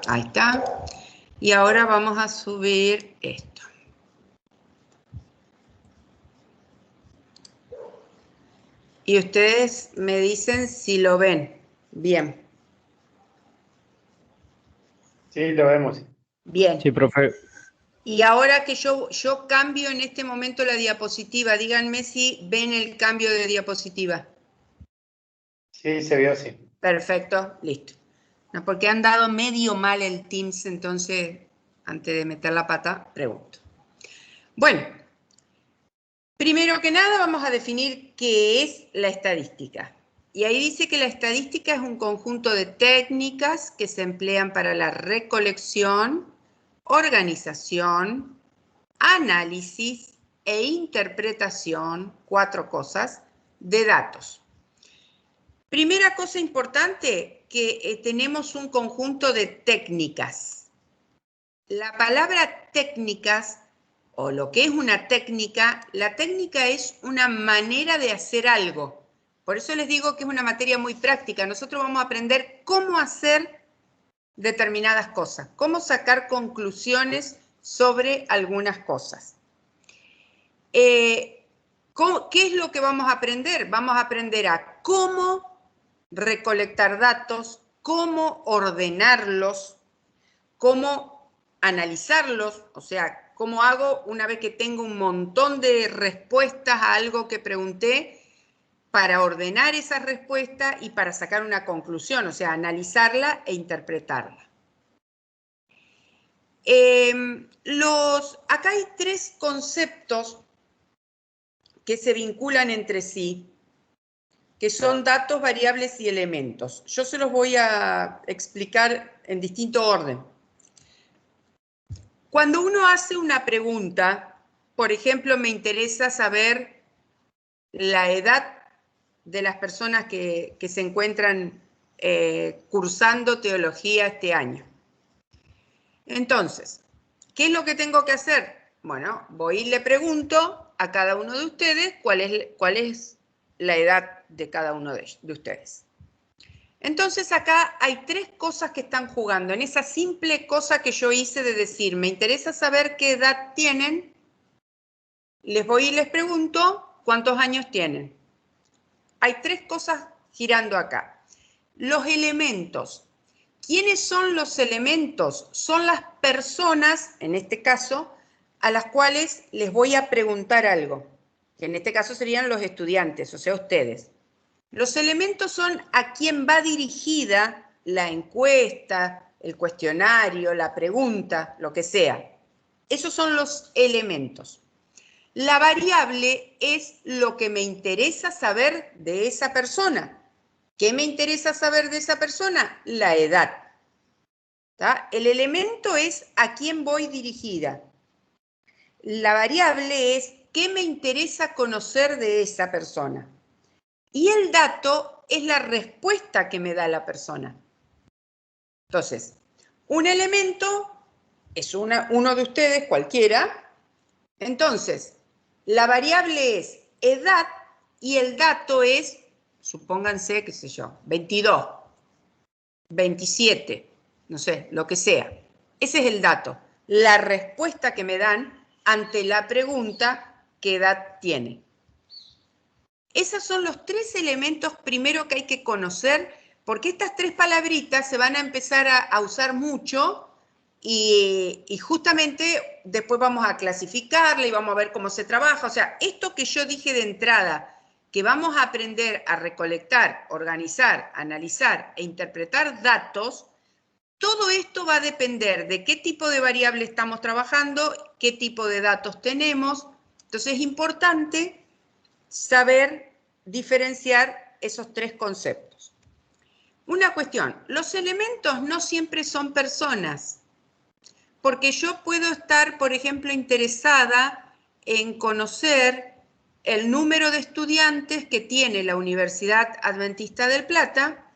Ahí está. Y ahora vamos a subir esto. Y ustedes me dicen si lo ven bien. Sí, lo vemos. Bien. Sí, profe. Y ahora que yo cambio en este momento la diapositiva, díganme si ven el cambio de diapositiva. Sí, se vio, sí. Perfecto, listo. No, porque han dado medio mal el Teams, entonces, antes de meter la pata, pregunto. Bueno, primero que nada vamos a definir qué es la estadística. Y ahí dice que la estadística es un conjunto de técnicas que se emplean para la recolección, organización, análisis e interpretación, 4 cosas, de datos. Primera cosa importante, que tenemos un conjunto de técnicas. La palabra técnicas, o lo que es una técnica, la técnica es una manera de hacer algo. Por eso les digo que es una materia muy práctica. Nosotros vamos a aprender cómo hacer determinadas cosas, cómo sacar conclusiones sobre algunas cosas. ¿Qué es lo que vamos a aprender? Vamos a aprender a cómo recolectar datos, cómo ordenarlos, cómo analizarlos, o sea, cómo hago una vez que tengo un montón de respuestas a algo que pregunté, para ordenar esas respuestas y para sacar una conclusión, o sea, analizarla e interpretarla. Acá hay 3 conceptos que se vinculan entre sí, que son datos, variables y elementos. Yo se los voy a explicar en distinto orden. Cuando uno hace una pregunta, por ejemplo, me interesa saber la edad de las personas que se encuentran cursando teología este año. Entonces, ¿qué es lo que tengo que hacer? Bueno, voy y le pregunto a cada uno de ustedes cuál es la edad de cada uno de ustedes. Entonces acá hay 3 cosas que están jugando. En esa simple cosa que yo hice de decir, me interesa saber qué edad tienen, les voy y les pregunto cuántos años tienen. Hay 3 cosas girando acá. Los elementos. ¿Quiénes son los elementos? Son las personas, en este caso, a las cuales les voy a preguntar algo, que en este caso serían los estudiantes, o sea, ustedes. Los elementos son a quién va dirigida la encuesta, el cuestionario, la pregunta, lo que sea. Esos son los elementos. La variable es lo que me interesa saber de esa persona. ¿Qué me interesa saber de esa persona? La edad. ¿Tá? El elemento es a quién voy dirigida. La variable es qué me interesa conocer de esa persona. Y el dato es la respuesta que me da la persona. Entonces, un elemento es uno de ustedes, cualquiera. Entonces, la variable es edad y el dato es, supónganse, qué sé yo, 22, 27, no sé, lo que sea. Ese es el dato, la respuesta que me dan ante la pregunta ¿qué edad tiene? Esos son los 3 elementos primero que hay que conocer, porque estas 3 palabritas se van a empezar a usar mucho y justamente después vamos a clasificarla y vamos a ver cómo se trabaja. O sea, esto que yo dije de entrada, que vamos a aprender a recolectar, organizar, analizar e interpretar datos, todo esto va a depender de qué tipo de variable estamos trabajando, qué tipo de datos tenemos. Entonces es importante saber diferenciar esos 3 conceptos. Una cuestión, los elementos no siempre son personas, porque yo puedo estar, por ejemplo, interesada en conocer el número de estudiantes que tiene la Universidad Adventista del Plata.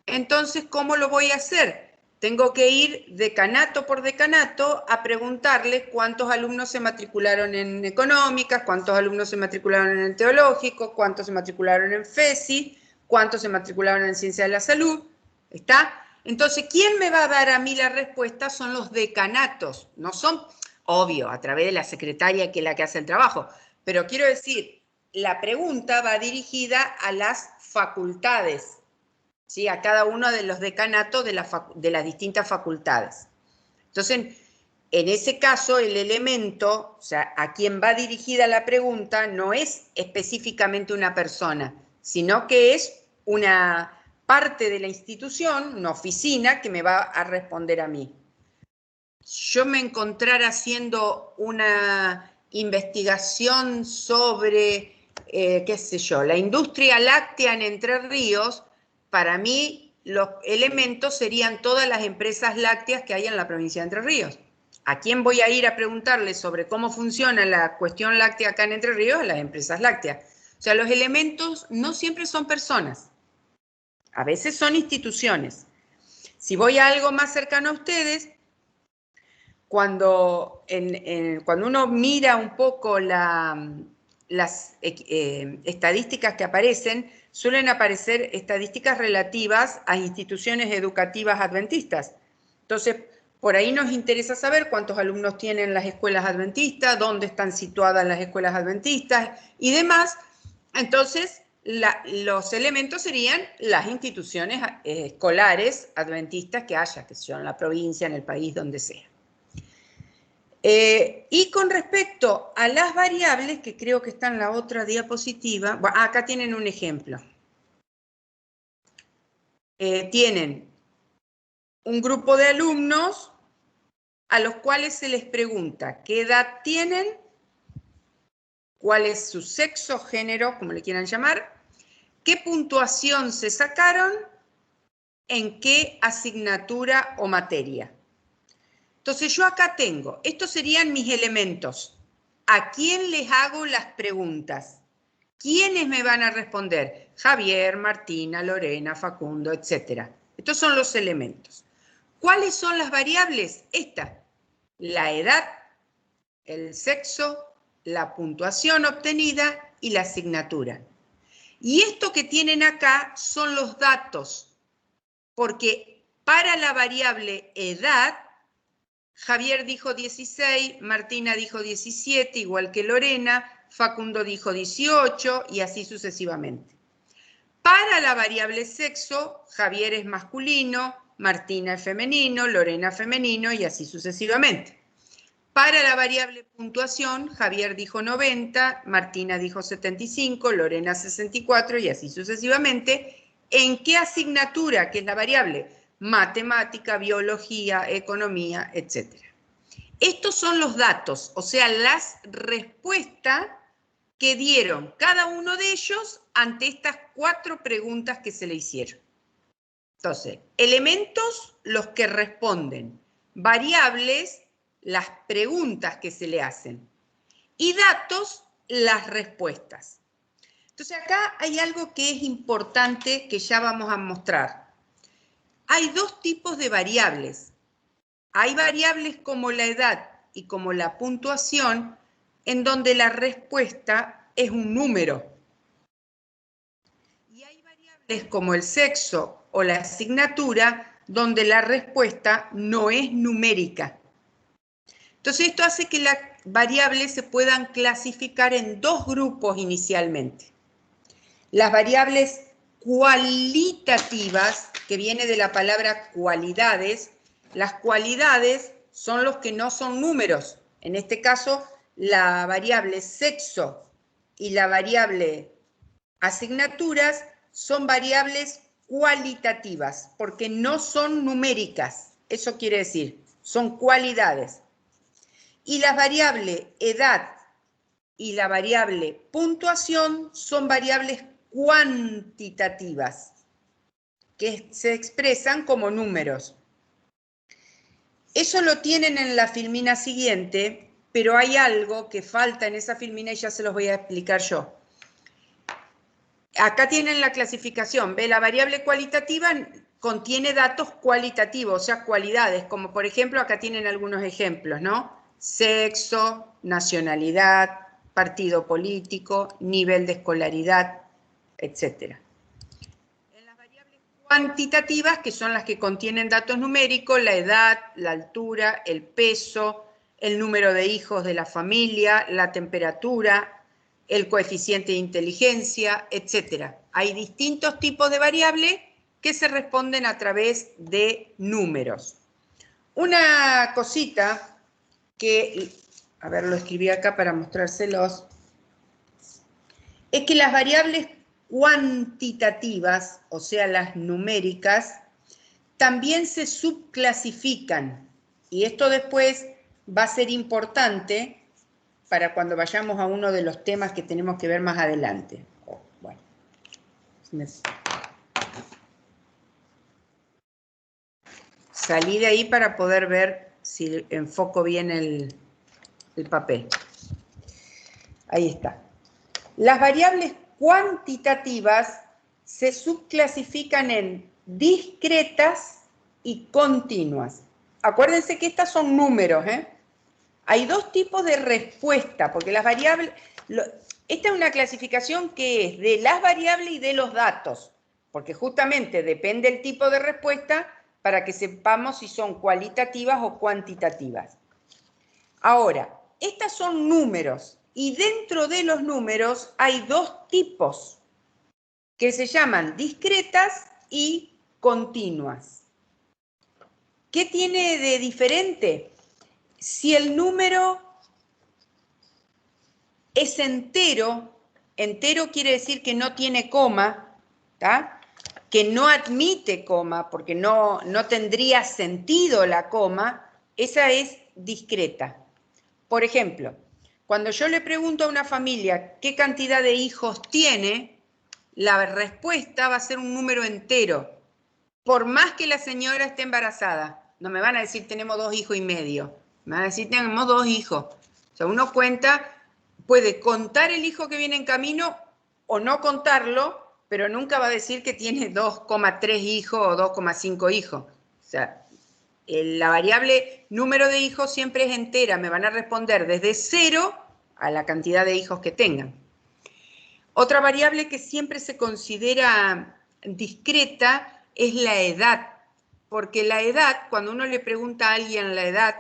Entonces, ¿cómo lo voy a hacer? Tengo que ir decanato por decanato a preguntarles cuántos alumnos se matricularon en económicas, cuántos alumnos se matricularon en el teológico, cuántos se matricularon en FESI, cuántos se matricularon en ciencia de la salud. ¿Está? Entonces, ¿quién me va a dar a mí la respuesta? Son los decanatos. No son, obvio, a través de la secretaria que es la que hace el trabajo. Pero quiero decir, la pregunta va dirigida a las facultades, ¿sí? A cada uno de los decanatos de las distintas facultades. Entonces, en ese caso, el elemento, o sea, a quien va dirigida la pregunta, no es específicamente una persona, sino que es una parte de la institución, una oficina, que me va a responder a mí. Yo me encontrara haciendo una investigación sobre, qué sé yo, la industria láctea en Entre Ríos, para mí los elementos serían todas las empresas lácteas que hay en la provincia de Entre Ríos. ¿A quién voy a ir a preguntarle sobre cómo funciona la cuestión láctea acá en Entre Ríos? A las empresas lácteas. O sea, los elementos no siempre son personas, a veces son instituciones. Si voy a algo más cercano a ustedes, cuando uno mira un poco las estadísticas que aparecen, suelen aparecer estadísticas relativas a instituciones educativas adventistas. Entonces, por ahí nos interesa saber cuántos alumnos tienen las escuelas adventistas, dónde están situadas las escuelas adventistas y demás. Entonces, los elementos serían las instituciones escolares adventistas que haya, que sea en la provincia, en el país, donde sea. Y con respecto a las variables, que creo que está en la otra diapositiva, bueno, acá tienen un ejemplo. Tienen un grupo de alumnos a los cuales se les pregunta qué edad tienen, cuál es su sexo, género, como le quieran llamar, qué puntuación se sacaron, en qué asignatura o materia. Entonces yo acá tengo, estos serían mis elementos. ¿A quién les hago las preguntas? ¿Quiénes me van a responder? Javier, Martina, Lorena, Facundo, etc. Estos son los elementos. ¿Cuáles son las variables? Esta, la edad, el sexo, la puntuación obtenida y la asignatura. Y esto que tienen acá son los datos, porque para la variable edad, Javier dijo 16, Martina dijo 17, igual que Lorena, Facundo dijo 18 y así sucesivamente. Para la variable sexo, Javier es masculino, Martina es femenino, Lorena femenino y así sucesivamente. Para la variable puntuación, Javier dijo 90, Martina dijo 75, Lorena 64 y así sucesivamente. ¿En qué asignatura, que es la variable? Matemática, biología, economía, etc. Estos son los datos, o sea, las respuestas que dieron cada uno de ellos ante estas 4 preguntas que se le hicieron. Entonces, elementos, los que responden, variables, las preguntas que se le hacen, y datos, las respuestas. Entonces, acá hay algo que es importante que ya vamos a mostrar. Hay 2 tipos de variables. Hay variables como la edad y como la puntuación, en donde la respuesta es un número. Y hay variables como el sexo o la asignatura, donde la respuesta no es numérica. Entonces, esto hace que las variables se puedan clasificar en 2 grupos inicialmente. Las variables cualitativas, que viene de la palabra cualidades. Las cualidades son los que no son números. En este caso, la variable sexo y la variable asignaturas son variables cualitativas, porque no son numéricas. Eso quiere decir, son cualidades. Y la variable edad y la variable puntuación son variables cuantitativas, que se expresan como números. Eso lo tienen en la filmina siguiente, pero hay algo que falta en esa filmina y ya se los voy a explicar yo. Acá tienen la clasificación, ¿ve? La variable cualitativa contiene datos cualitativos, o sea, cualidades, como por ejemplo, acá tienen algunos ejemplos, ¿no? Sexo, nacionalidad, partido político, nivel de escolaridad, etc. En las variables cuantitativas, que son las que contienen datos numéricos, la edad, la altura, el peso, el número de hijos de la familia, la temperatura, el coeficiente de inteligencia, etc. Hay distintos tipos de variables que se responden a través de números. Una cosita que, a ver, lo escribí acá para mostrárselos, es que las variables cuantitativas, o sea, las numéricas, también se subclasifican. Y esto después va a ser importante para cuando vayamos a uno de los temas que tenemos que ver más adelante. Bueno, salí de ahí para poder ver si enfoco bien el papel. Ahí está. Las variables cuantitativas se subclasifican en discretas y continuas. Acuérdense que estas son números, ¿eh? Hay dos tipos de respuesta, porque las variables... Esta es una clasificación que es de las variables y de los datos, porque justamente depende el tipo de respuesta para que sepamos si son cualitativas o cuantitativas. Ahora, estas son números, y dentro de los números hay dos tipos que se llaman discretas y continuas. ¿Qué tiene de diferente? Si el número es entero, entero quiere decir que no tiene coma, ¿tá? Que no admite coma, porque no tendría sentido la coma, esa es discreta. Por ejemplo, cuando yo le pregunto a una familia qué cantidad de hijos tiene, la respuesta va a ser un número entero. Por más que la señora esté embarazada, no me van a decir tenemos 2 hijos y medio, me van a decir tenemos 2 hijos. O sea, uno cuenta, puede contar el hijo que viene en camino o no contarlo, pero nunca va a decir que tiene 2,3 hijos o 2,5 hijos. O sea, la variable número de hijos siempre es entera, me van a responder desde 0 a la cantidad de hijos que tengan. Otra variable que siempre se considera discreta es la edad, porque la edad, cuando uno le pregunta a alguien la edad,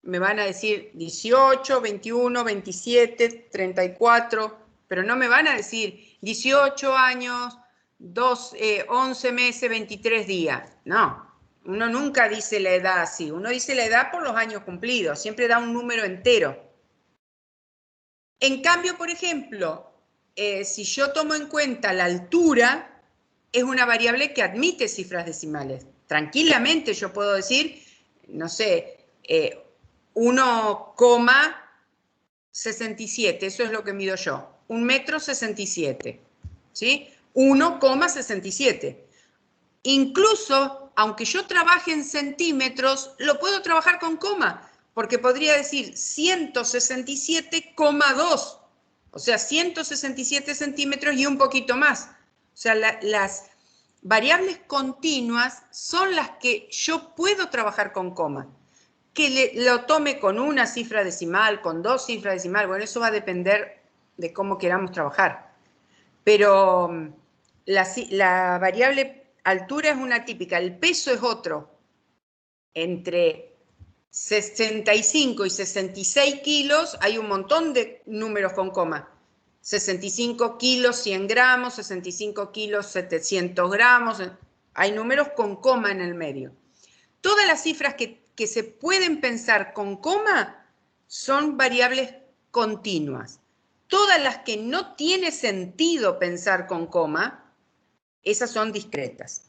me van a decir 18, 21, 27, 34, pero no me van a decir 18 años, 11 meses, 23 días. No, uno nunca dice la edad así, uno dice la edad por los años cumplidos, siempre da un número entero. En cambio, por ejemplo, si yo tomo en cuenta la altura, es una variable que admite cifras decimales. Tranquilamente yo puedo decir, no sé, 1,67, eso es lo que mido yo, 1,67 m, ¿sí? 1,67. Incluso, aunque yo trabaje en centímetros, lo puedo trabajar con coma, porque podría decir 167,2, o sea, 167 centímetros y un poquito más. O sea, las variables continuas son las que yo puedo trabajar con coma. Que lo tome con una cifra decimal, con 2 cifras decimales, bueno, eso va a depender de cómo queramos trabajar. Pero la variable altura es una típica, el peso es otro. Entre 65 y 66 kilos hay un montón de números con coma. 65 kilos, 100 gramos, 65 kilos, 700 gramos. Hay números con coma en el medio. Todas las cifras que se pueden pensar con coma son variables continuas. Todas las que no tiene sentido pensar con coma, esas son discretas.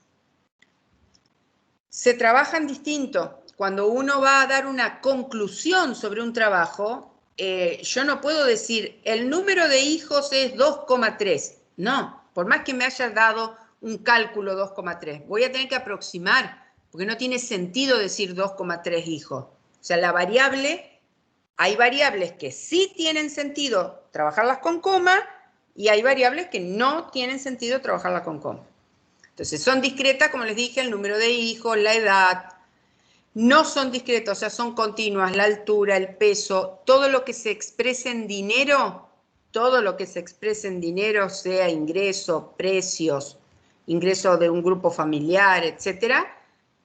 Se trabajan distinto. Cuando uno va a dar una conclusión sobre un trabajo, yo no puedo decir, el número de hijos es 2,3. No, por más que me haya dado un cálculo 2,3, voy a tener que aproximar, porque no tiene sentido decir 2,3 hijos. O sea, la variable, hay variables que sí tienen sentido trabajarlas con coma y hay variables que no tienen sentido trabajarlas con coma. Entonces, son discretas, como les dije, el número de hijos, la edad. No son discretas, o sea, son continuas, la altura, el peso, todo lo que se exprese en dinero, todo lo que se exprese en dinero, sea ingreso, precios, ingreso de un grupo familiar, etcétera,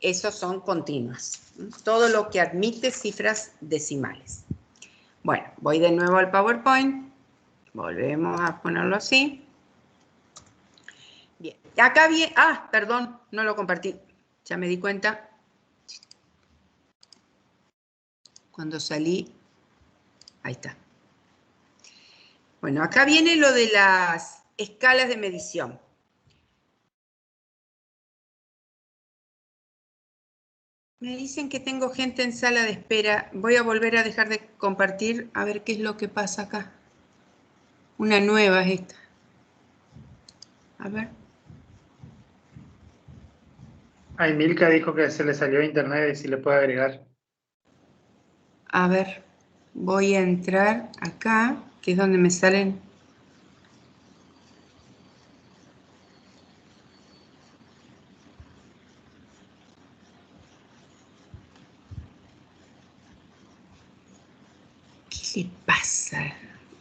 esos son continuas. Todo lo que admite cifras decimales. Bueno, voy de nuevo al PowerPoint. Volvemos a ponerlo así. Bien, acá viene... Ah, perdón, no lo compartí. Ya me di cuenta. Cuando salí... Ahí está. Bueno, acá viene lo de las escalas de medición. Me dicen que tengo gente en sala de espera. Voy a volver a dejar de compartir a ver qué es lo que pasa acá. Una nueva es esta. A ver. Ay, Milka dijo que se le salió a internet y si le puede agregar. A ver. Voy a entrar acá, que es donde me salen... ¿Qué le pasa?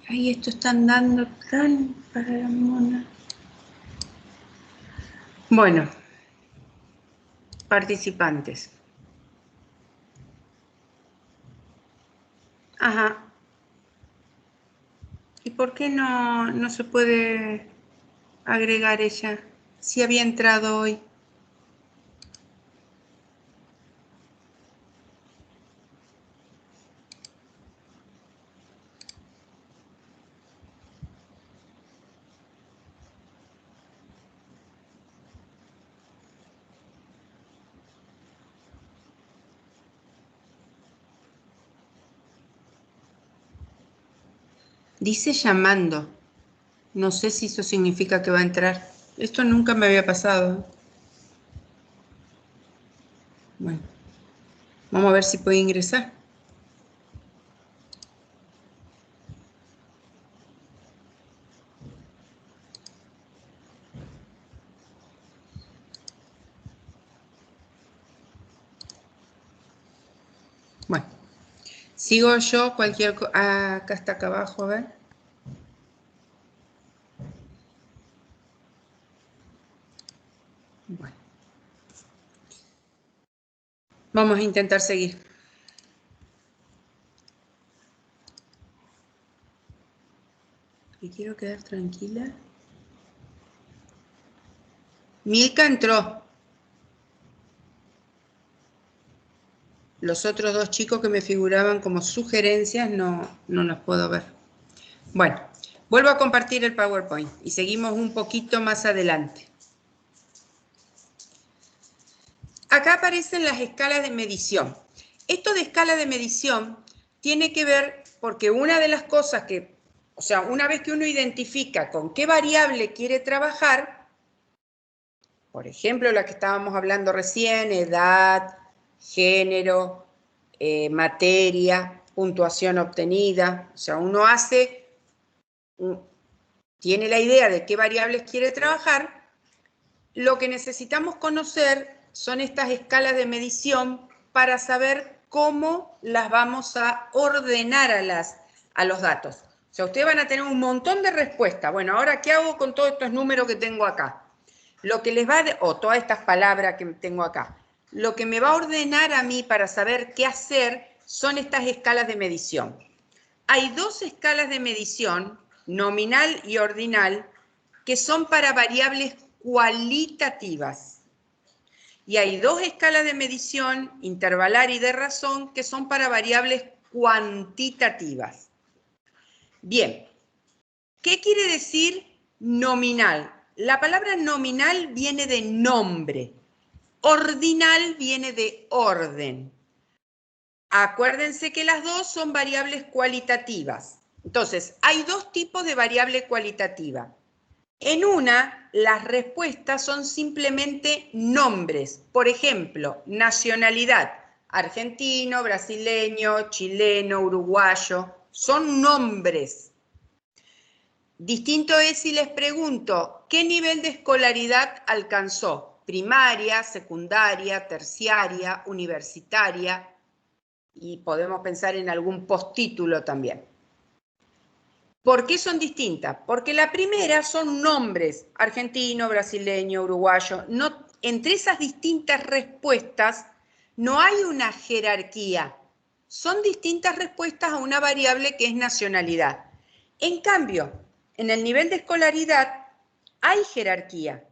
Ay, esto están dando tan para la mona. Bueno, participantes. Ajá. ¿Y por qué no se puede agregar ella? Si había entrado hoy. Dice llamando. No sé si eso significa que va a entrar. Esto nunca me había pasado. Bueno, vamos a ver si puede ingresar. Bueno, sigo yo cualquier cosa. Ah, acá está acá abajo, a ver. Bueno. Vamos a intentar seguir. Y quiero quedar tranquila. Milka entró. Los otros dos chicos que me figuraban como sugerencias no los puedo ver. Bueno, vuelvo a compartir el PowerPoint y seguimos un poquito más adelante. Acá aparecen las escalas de medición. Esto de escala de medición tiene que ver porque una de las cosas que, o sea, una vez que uno identifica con qué variable quiere trabajar, por ejemplo, la que estábamos hablando recién, edad, género, materia, puntuación obtenida, o sea, uno tiene la idea de qué variables quiere trabajar, lo que necesitamos conocer son estas escalas de medición para saber cómo las vamos a ordenar a los datos. O sea, ustedes van a tener un montón de respuestas. Bueno, ahora, ¿qué hago con todos estos números que tengo acá? Lo que les va o todas estas palabras que tengo acá. Lo que me va a ordenar a mí para saber qué hacer son estas escalas de medición. Hay dos escalas de medición, nominal y ordinal, que son para variables cualitativas. Y hay dos escalas de medición, intervalar y de razón, que son para variables cuantitativas. Bien, ¿qué quiere decir nominal? La palabra nominal viene de nombre, ordinal viene de orden. Acuérdense que las dos son variables cualitativas. Entonces, hay dos tipos de variable cualitativa. En una, las respuestas son simplemente nombres. Por ejemplo, nacionalidad, argentino, brasileño, chileno, uruguayo, son nombres. Distinto es si les pregunto, ¿qué nivel de escolaridad alcanzó? Primaria, secundaria, terciaria, universitaria, y podemos pensar en algún postítulo también. ¿Por qué son distintas? Porque la primera son nombres, argentino, brasileño, uruguayo. No, entre esas distintas respuestas no hay una jerarquía. Son distintas respuestas a una variable que es nacionalidad. En cambio, en el nivel de escolaridad hay jerarquía.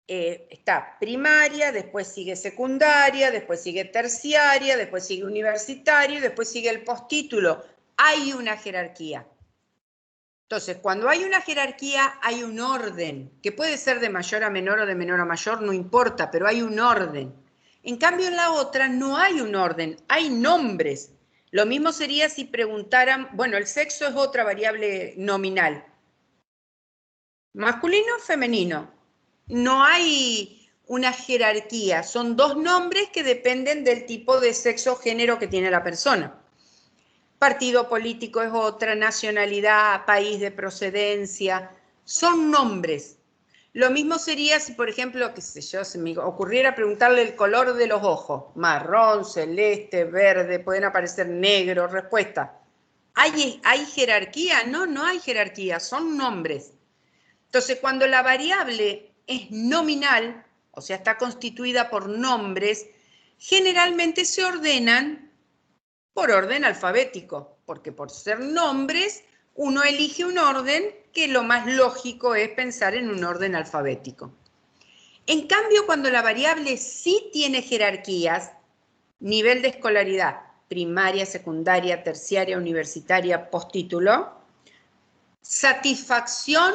Está primaria, después sigue secundaria, después sigue terciaria, después sigue universitario, después sigue el postítulo. Hay una jerarquía. Entonces, cuando hay una jerarquía, hay un orden, que puede ser de mayor a menor o de menor a mayor, no importa, pero hay un orden. En cambio, en la otra no hay un orden, hay nombres. Lo mismo sería si preguntaran, bueno, el sexo es otra variable nominal. Masculino, femenino. No hay una jerarquía, son dos nombres que dependen del tipo de sexo o género que tiene la persona. Partido político es otra, nacionalidad, país de procedencia, son nombres. Lo mismo sería si, por ejemplo, qué sé yo, se me ocurriera preguntarle el color de los ojos, marrón, celeste, verde, pueden aparecer negros, respuesta. ¿Hay jerarquía? No, no hay jerarquía, son nombres. Entonces, cuando la variable es nominal, o sea, está constituida por nombres, generalmente se ordenan por orden alfabético, porque por ser nombres, uno elige un orden que lo más lógico es pensar en un orden alfabético. En cambio, cuando la variable sí tiene jerarquías, nivel de escolaridad, primaria, secundaria, terciaria, universitaria, postítulo, satisfacción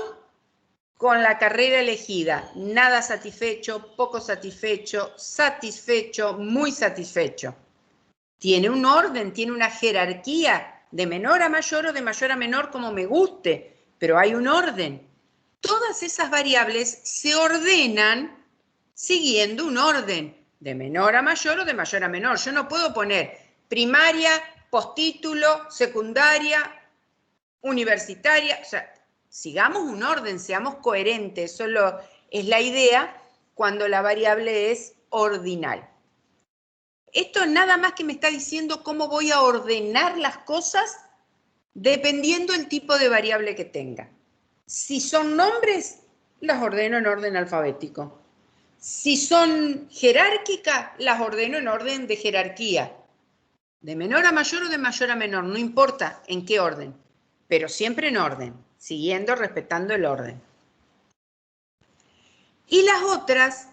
con la carrera elegida, nada satisfecho, poco satisfecho, satisfecho, muy satisfecho. Tiene un orden, tiene una jerarquía de menor a mayor o de mayor a menor como me guste, pero hay un orden. Todas esas variables se ordenan siguiendo un orden, de menor a mayor o de mayor a menor. Yo no puedo poner primaria, postítulo, secundaria, universitaria, o sea, sigamos un orden, seamos coherentes, eso es la idea cuando la variable es ordinal. Esto nada más que me está diciendo cómo voy a ordenar las cosas dependiendo del tipo de variable que tenga. Si son nombres, las ordeno en orden alfabético. Si son jerárquicas, las ordeno en orden de jerarquía. De menor a mayor o de mayor a menor, no importa en qué orden, pero siempre en orden, siguiendo, respetando el orden. Y las otras,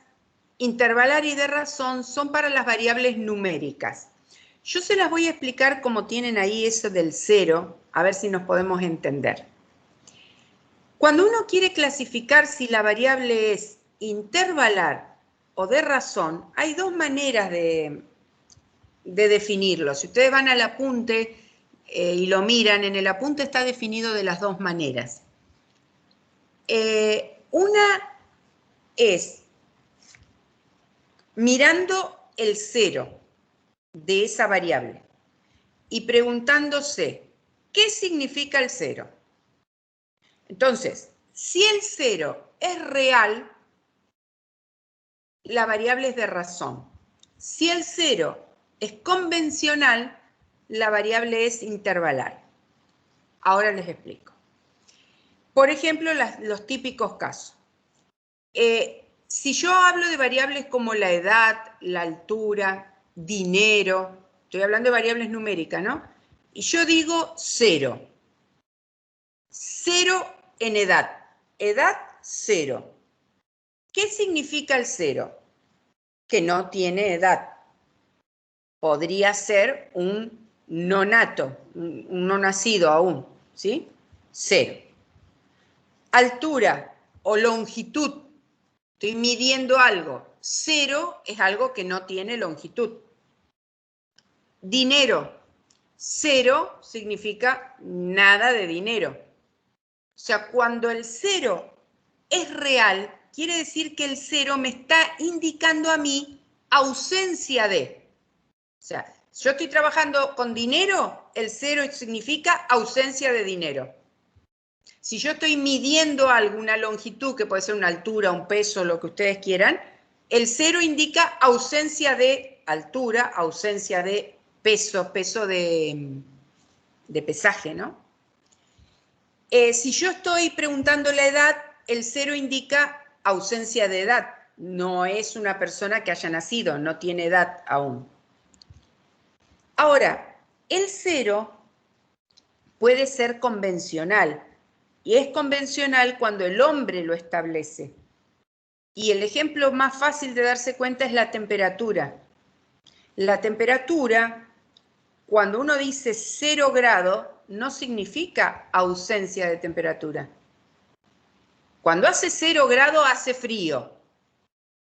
intervalar y de razón, son para las variables numéricas. Yo se las voy a explicar como tienen ahí eso del 0, a ver si nos podemos entender. Cuando uno quiere clasificar si la variable es intervalar o de razón, hay dos maneras de definirlo. Si ustedes van al apunte y lo miran, en el apunte está definido de las dos maneras. Una es mirando el 0 de esa variable y preguntándose, ¿qué significa el 0? Entonces, si el 0 es real, la variable es de razón. Si el 0 es convencional, la variable es intervalar. Ahora les explico. Por ejemplo, los típicos casos. Si yo hablo de variables como la edad, la altura, dinero, estoy hablando de variables numéricas, ¿no? Y yo digo 0. 0 en edad. Edad, 0. ¿Qué significa el 0? Que no tiene edad. Podría ser un no nato, un no nacido aún, ¿sí? 0. Altura o longitud. Estoy midiendo algo. 0 es algo que no tiene longitud. Dinero. 0 significa nada de dinero. O sea, cuando el 0 es real, quiere decir que el 0 me está indicando a mí ausencia de. O sea, yo estoy trabajando con dinero, el 0 significa ausencia de dinero. Si yo estoy midiendo alguna longitud, que puede ser una altura, un peso, lo que ustedes quieran, el 0 indica ausencia de altura, ausencia de peso, peso de pesaje, ¿no? Si yo estoy preguntando la edad, el 0 indica ausencia de edad. No es una persona que haya nacido, no tiene edad aún. Ahora, el 0 puede ser convencional, y es convencional cuando el hombre lo establece. Y el ejemplo más fácil de darse cuenta es la temperatura. La temperatura, cuando uno dice 0 grado, no significa ausencia de temperatura. Cuando hace 0 grado hace frío,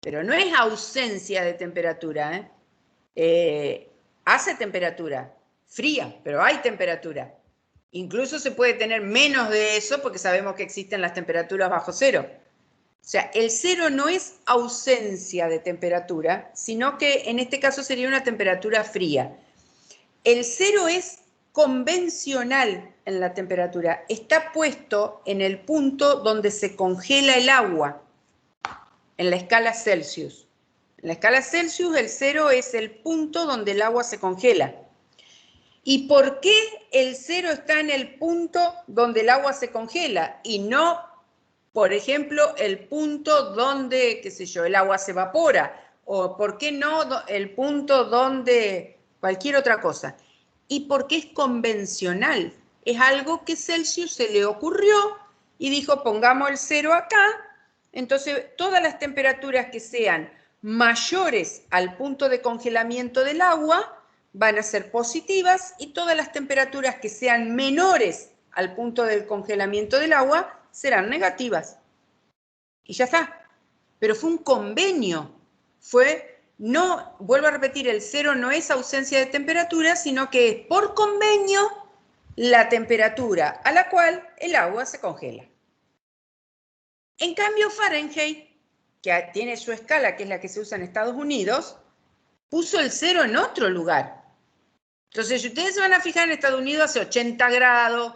pero no es ausencia de temperatura. Hace temperatura, fría, pero hay temperatura. Incluso se puede tener menos de eso porque sabemos que existen las temperaturas bajo cero. O sea, el 0 no es ausencia de temperatura, sino que en este caso sería una temperatura fría. El 0 es convencional en la temperatura. Está puesto en el punto donde se congela el agua, en la escala Celsius. En la escala Celsius, el 0 es el punto donde el agua se congela. ¿Y por qué el 0 está en el punto donde el agua se congela y no, por ejemplo, el punto donde, qué sé yo, el agua se evapora? ¿O por qué no el punto donde cualquier otra cosa? Y porque es convencional. Es algo que Celsius se le ocurrió y dijo, pongamos el 0 acá. Entonces, todas las temperaturas que sean mayores al punto de congelamiento del agua van a ser positivas y todas las temperaturas que sean menores al punto del congelamiento del agua serán negativas. Y ya está. Pero fue un convenio. No, vuelvo a repetir, el 0 no es ausencia de temperatura, sino que es por convenio la temperatura a la cual el agua se congela. En cambio, Fahrenheit, que tiene su escala, que es la que se usa en Estados Unidos, puso el 0 en otro lugar. Entonces, si ustedes se van a fijar, en Estados Unidos hace 80 grados,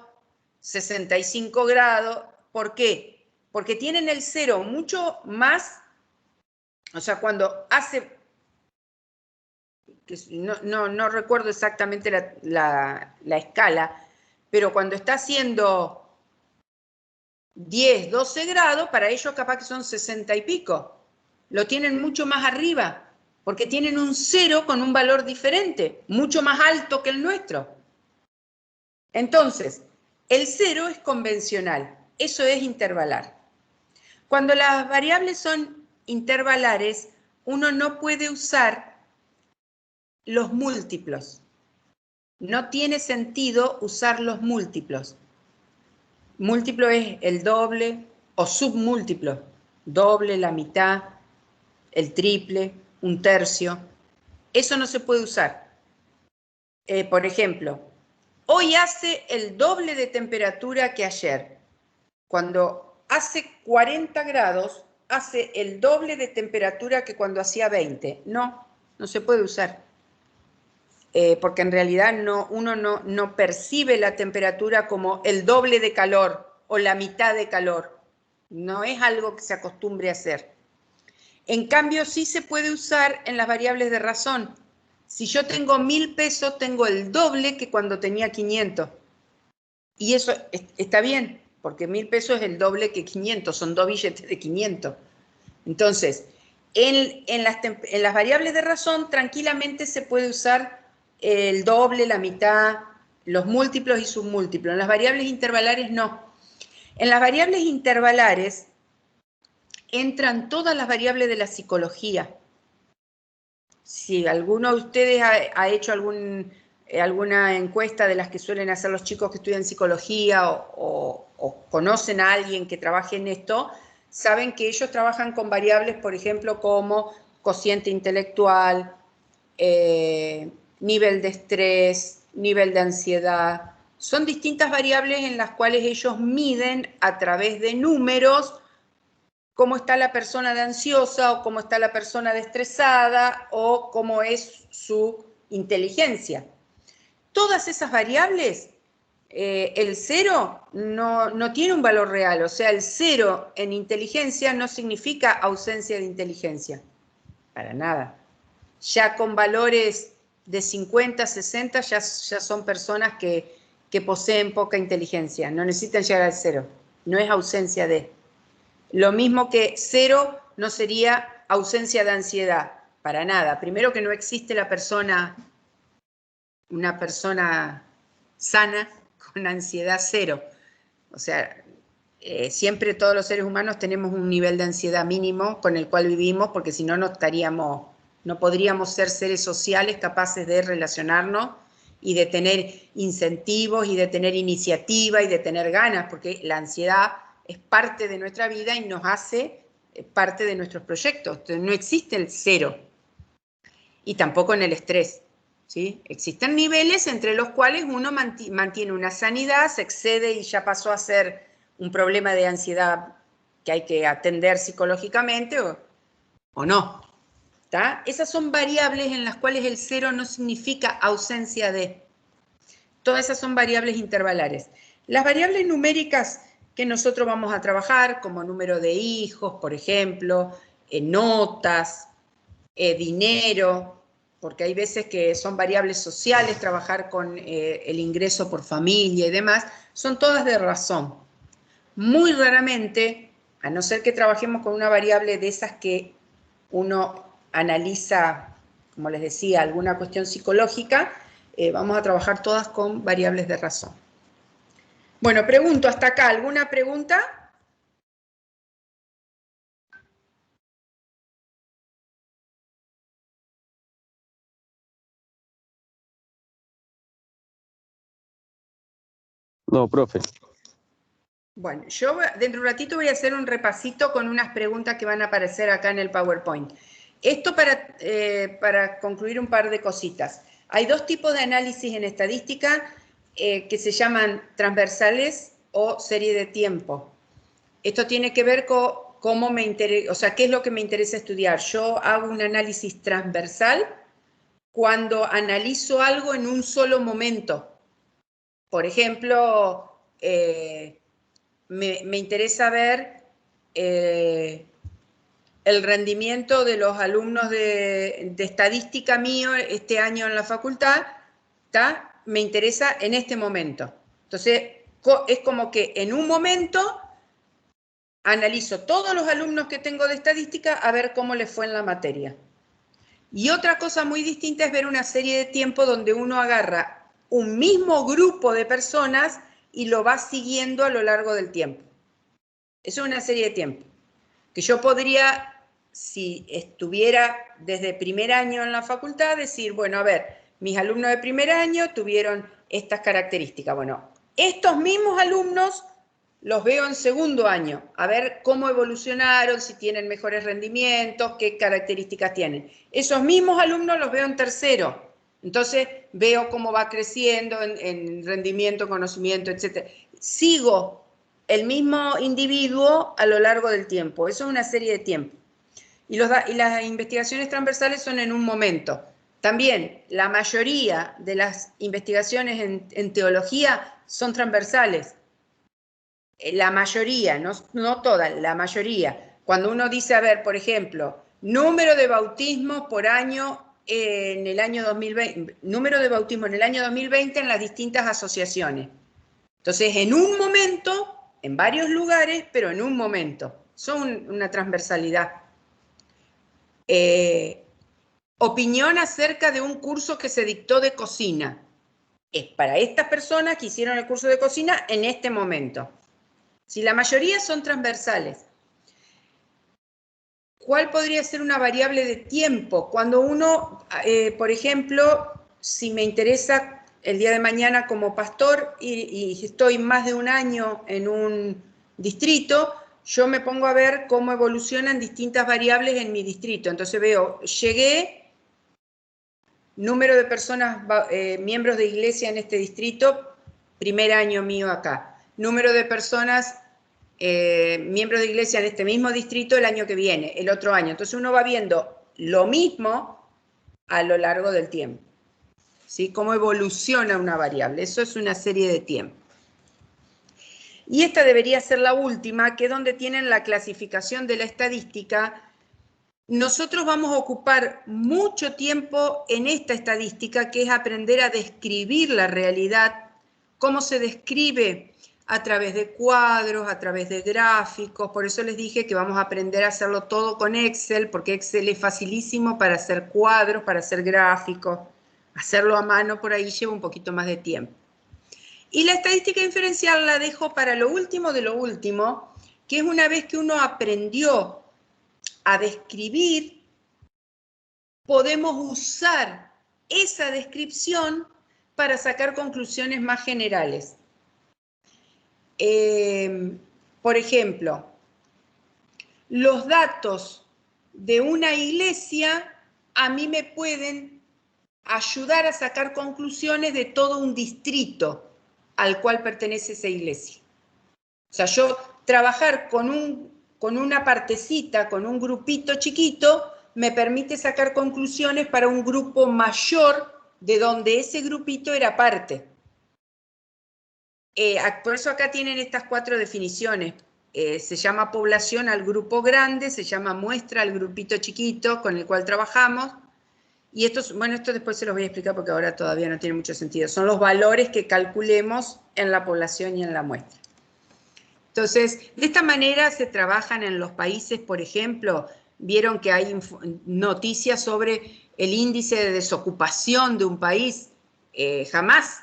65 grados. ¿Por qué? Porque tienen el 0 mucho más, o sea, cuando hace, no recuerdo exactamente la escala, pero cuando está haciendo 10, 12 grados, para ellos capaz que son 60 y pico. Lo tienen mucho más arriba, porque tienen un 0 con un valor diferente, mucho más alto que el nuestro. Entonces, el 0 es convencional, eso es intervalar. Cuando las variables son intervalares, uno no puede usar los múltiplos. No tiene sentido usar los múltiplos. Múltiplo es el doble o submúltiplo. Doble, la mitad, el triple, un tercio. Eso no se puede usar. Por ejemplo, hoy hace el doble de temperatura que ayer. Cuando hace 40 grados, hace el doble de temperatura que cuando hacía 20. No se puede usar. Porque en realidad uno no percibe la temperatura como el doble de calor o la mitad de calor. No es algo que se acostumbre a hacer. En cambio, sí se puede usar en las variables de razón. Si yo tengo 1.000 pesos, tengo el doble que cuando tenía 500. Y eso está bien, porque 1.000 pesos es el doble que 500, son 2 billetes de 500. Entonces, en las variables de razón, tranquilamente se puede usar el doble, la mitad, los múltiplos y submúltiplos. En las variables intervalares no. En las variables intervalares entran todas las variables de la psicología. Si alguno de ustedes ha hecho alguna encuesta de las que suelen hacer los chicos que estudian psicología o conocen a alguien que trabaje en esto, saben que ellos trabajan con variables, por ejemplo, como cociente intelectual, nivel de estrés, nivel de ansiedad. Son distintas variables en las cuales ellos miden a través de números cómo está la persona de ansiosa o cómo está la persona de estresada o cómo es su inteligencia. Todas esas variables, el 0 no tiene un valor real, o sea, el 0 en inteligencia no significa ausencia de inteligencia, para nada. Ya con valores de 50, 60 ya son personas que que poseen poca inteligencia. No necesitan llegar al 0. No es ausencia de. Lo mismo que 0 no sería ausencia de ansiedad. Para nada. Primero que no existe una persona sana con ansiedad 0. O sea, siempre todos los seres humanos tenemos un nivel de ansiedad mínimo con el cual vivimos, porque si no, no podríamos ser seres sociales capaces de relacionarnos y de tener incentivos y de tener iniciativa y de tener ganas, porque la ansiedad es parte de nuestra vida y nos hace parte de nuestros proyectos. Entonces, no existe el 0 y tampoco en el estrés. ¿Sí? Existen niveles entre los cuales uno mantiene una sanidad, se excede y ya pasó a ser un problema de ansiedad que hay que atender psicológicamente o no. ¿Tá? Esas son variables en las cuales el 0 no significa ausencia de. Todas esas son variables intervalares. Las variables numéricas que nosotros vamos a trabajar, como número de hijos, por ejemplo, notas, dinero, porque hay veces que son variables sociales, trabajar con el ingreso por familia y demás, son todas de razón. Muy raramente, a no ser que trabajemos con una variable de esas que uno analiza, como les decía, alguna cuestión psicológica, vamos a trabajar todas con variables de razón. Bueno, pregunto hasta acá, ¿alguna pregunta? No, profe. Bueno, yo dentro de un ratito voy a hacer un repasito con unas preguntas que van a aparecer acá en el PowerPoint. Esto para concluir un par de cositas. Hay dos tipos de análisis en estadística que se llaman transversales o serie de tiempo. Esto tiene que ver con cómo me interesa, o sea, qué es lo que me interesa estudiar. Yo hago un análisis transversal cuando analizo algo en un solo momento. Por ejemplo, me interesa ver el rendimiento de los alumnos de estadística mío este año en la facultad, ¿tá? Me interesa en este momento. Entonces, es como que en un momento analizo todos los alumnos que tengo de estadística a ver cómo les fue en la materia. Y otra cosa muy distinta es ver una serie de tiempo donde uno agarra un mismo grupo de personas y lo va siguiendo a lo largo del tiempo. Eso es una serie de tiempo. Que yo podría, si estuviera desde primer año en la facultad, decir, bueno, a ver, mis alumnos de primer año tuvieron estas características. Bueno, estos mismos alumnos los veo en segundo año, a ver cómo evolucionaron, si tienen mejores rendimientos, qué características tienen. Esos mismos alumnos los veo en tercero. Entonces veo cómo va creciendo en rendimiento, conocimiento, etc. Sigo el mismo individuo a lo largo del tiempo. Eso es una serie de tiempo. Y las investigaciones transversales son en un momento. También la mayoría de las investigaciones en teología son transversales. La mayoría, no todas, la mayoría. Cuando uno dice, a ver, por ejemplo, número de bautismos por año en el año 2020, número de bautismo en el año 2020 en las distintas asociaciones. Entonces, en un momento, en varios lugares, pero en un momento. Son una transversalidad. Opinión acerca de un curso que se dictó de cocina. Es para estas personas que hicieron el curso de cocina en este momento. Si la mayoría son transversales, ¿cuál podría ser una variable de tiempo? Cuando uno, por ejemplo, si me interesa el día de mañana como pastor y estoy más de un año en un distrito, yo me pongo a ver cómo evolucionan distintas variables en mi distrito. Entonces veo, llegué, número de personas, miembros de iglesia en este distrito, primer año mío acá. Número de personas miembros de iglesia en este mismo distrito el año que viene, el otro año. Entonces uno va viendo lo mismo a lo largo del tiempo. ¿Sí? Cómo evoluciona una variable. Eso es una serie de tiempo. Y esta debería ser la última, que es donde tienen la clasificación de la estadística. Nosotros vamos a ocupar mucho tiempo en esta estadística, que es aprender a describir la realidad ¿Cómo se describe? A través de cuadros, a través de gráficos. Por eso les dije que vamos a aprender a hacerlo todo con Excel, porque Excel es facilísimo para hacer cuadros, para hacer gráficos. Hacerlo a mano por ahí lleva un poquito más de tiempo. Y la estadística inferencial la dejo para lo último de lo último, que es una vez que uno aprendió a describir, podemos usar esa descripción para sacar conclusiones más generales. Por ejemplo, los datos de una iglesia a mí me pueden ayudar a sacar conclusiones de todo un distrito al cual pertenece esa iglesia. O sea, yo trabajar con una partecita, con un grupito chiquito, me permite sacar conclusiones para un grupo mayor de donde ese grupito era parte. Por eso acá tienen estas 4 definiciones. Se llama población al grupo grande, se llama muestra al grupito chiquito con el cual trabajamos. Y estos, bueno, esto después se los voy a explicar porque ahora todavía no tiene mucho sentido. Son los valores que calculemos en la población y en la muestra. Entonces, de esta manera se trabajan en los países, por ejemplo, vieron que hay noticias sobre el índice de desocupación de un país. Jamás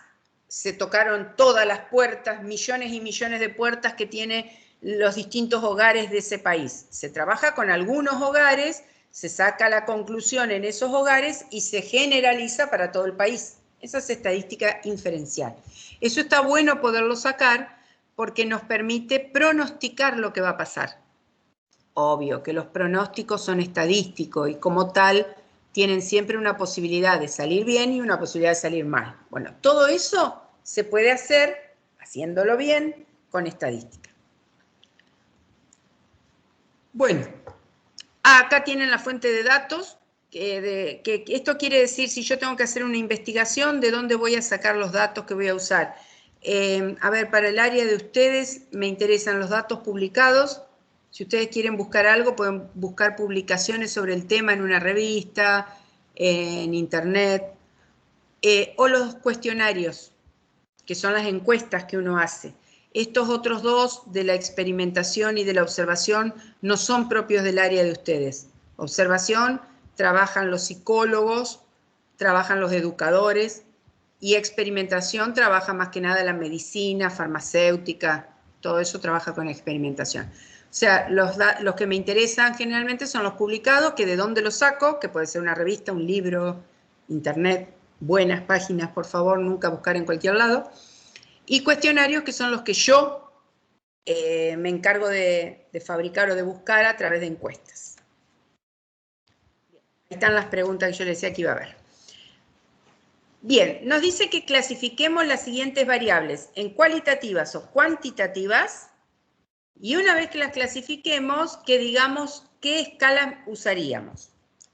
se tocaron todas las puertas, millones y millones de puertas que tienen los distintos hogares de ese país. Se trabaja con algunos hogares, se saca la conclusión en esos hogares y se generaliza para todo el país. Esa es estadística inferencial. Eso está bueno poderlo sacar porque nos permite pronosticar lo que va a pasar. Obvio que los pronósticos son estadísticos y como tal tienen siempre una posibilidad de salir bien y una posibilidad de salir mal. Bueno, todo eso se puede hacer, haciéndolo bien, con estadística. Bueno, acá tienen la fuente de datos, que esto quiere decir, si yo tengo que hacer una investigación, ¿de dónde voy a sacar los datos que voy a usar? A ver, para el área de ustedes me interesan los datos publicados. Si ustedes quieren buscar algo, pueden buscar publicaciones sobre el tema en una revista, en internet, o los cuestionarios, que son las encuestas que uno hace. Estos otros dos, de la experimentación y de la observación, no son propios del área de ustedes. Observación, trabajan los psicólogos, trabajan los educadores, y experimentación trabaja más que nada la medicina, farmacéutica, todo eso trabaja con experimentación. O sea, los que me interesan generalmente son los publicados, que de dónde los saco, que puede ser una revista, un libro, internet, buenas páginas, por favor, nunca buscar en cualquier lado. Y cuestionarios, que son los que yo me encargo de fabricar o de buscar a través de encuestas. Ahí están las preguntas que yo les decía que iba a ver. Bien, nos dice que clasifiquemos las siguientes variables en cualitativas o cuantitativas, y una vez que las clasifiquemos, que digamos qué escala usaríamos.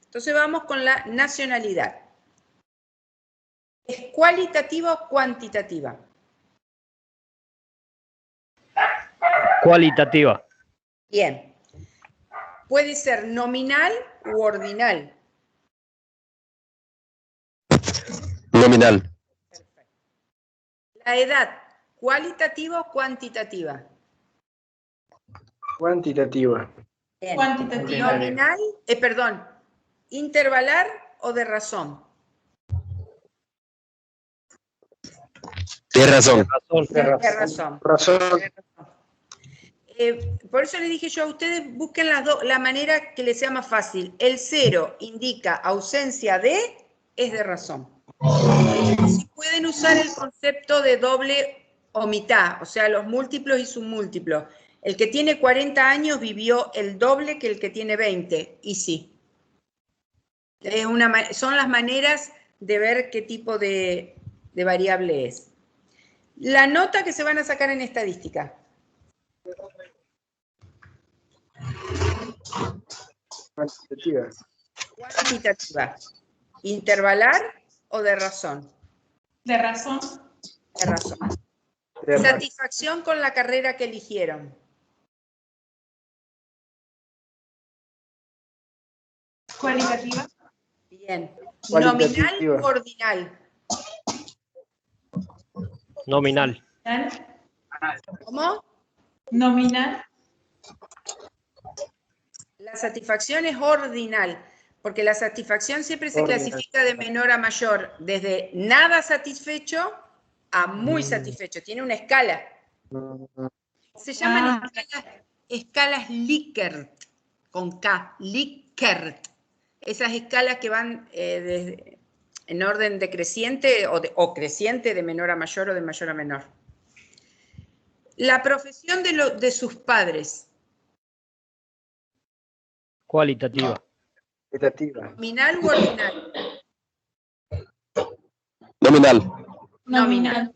Entonces vamos con la nacionalidad. ¿Es cualitativa o cuantitativa? Cualitativa. Bien. Puede ser nominal u ordinal. Nominal. Perfecto. La edad, ¿cualitativa o cuantitativa? Cuantitativa. Bien. Cuantitativa. Nominal, intervalar o de razón. Tienes razón. De razón. Razón. Por eso les dije yo a ustedes, busquen la manera que les sea más fácil. El 0 indica ausencia de, es de razón. Si pueden usar el concepto de doble o mitad, o sea, los múltiplos y submúltiplos. El que tiene 40 años vivió el doble que el que tiene 20, y sí. Son las maneras de ver qué tipo de variable es. La nota que se van a sacar en estadística. Cuantitativa. Cuantitativa. ¿Intervalar o de razón? De razón. De razón. De razón. Satisfacción con la carrera que eligieron. Cualitativa. Bien. Cualitativa. Nominal o ordinal. Nominal. ¿Cómo? Nominal. La satisfacción es ordinal, porque la satisfacción siempre se Ordinal. clasifica de menor a mayor, desde nada satisfecho a muy satisfecho. Tiene una escala. Se llaman escalas Likert, con K, Likert. Esas escalas que van en orden decreciente o creciente, de menor a mayor o de mayor a menor. La profesión de sus padres. Cualitativa. ¿Nominal u ordinal? Nominal. Nominal.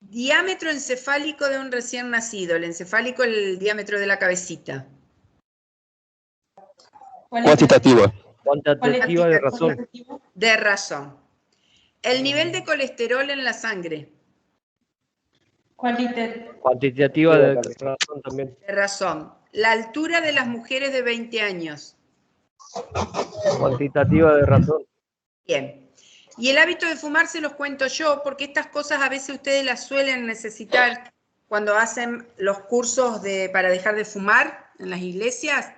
Diámetro encefálico de un recién nacido. El encefálico es el diámetro de la cabecita. Cuantitativa. Cuantitativa de razón. De razón. El nivel de colesterol en la sangre. Cuantitativa de razón también. De razón. La altura de las mujeres de 20 años. Cuantitativa de razón. Bien. Y el hábito de fumar se los cuento yo, porque estas cosas a veces ustedes las suelen necesitar cuando hacen los cursos para dejar de fumar en las iglesias.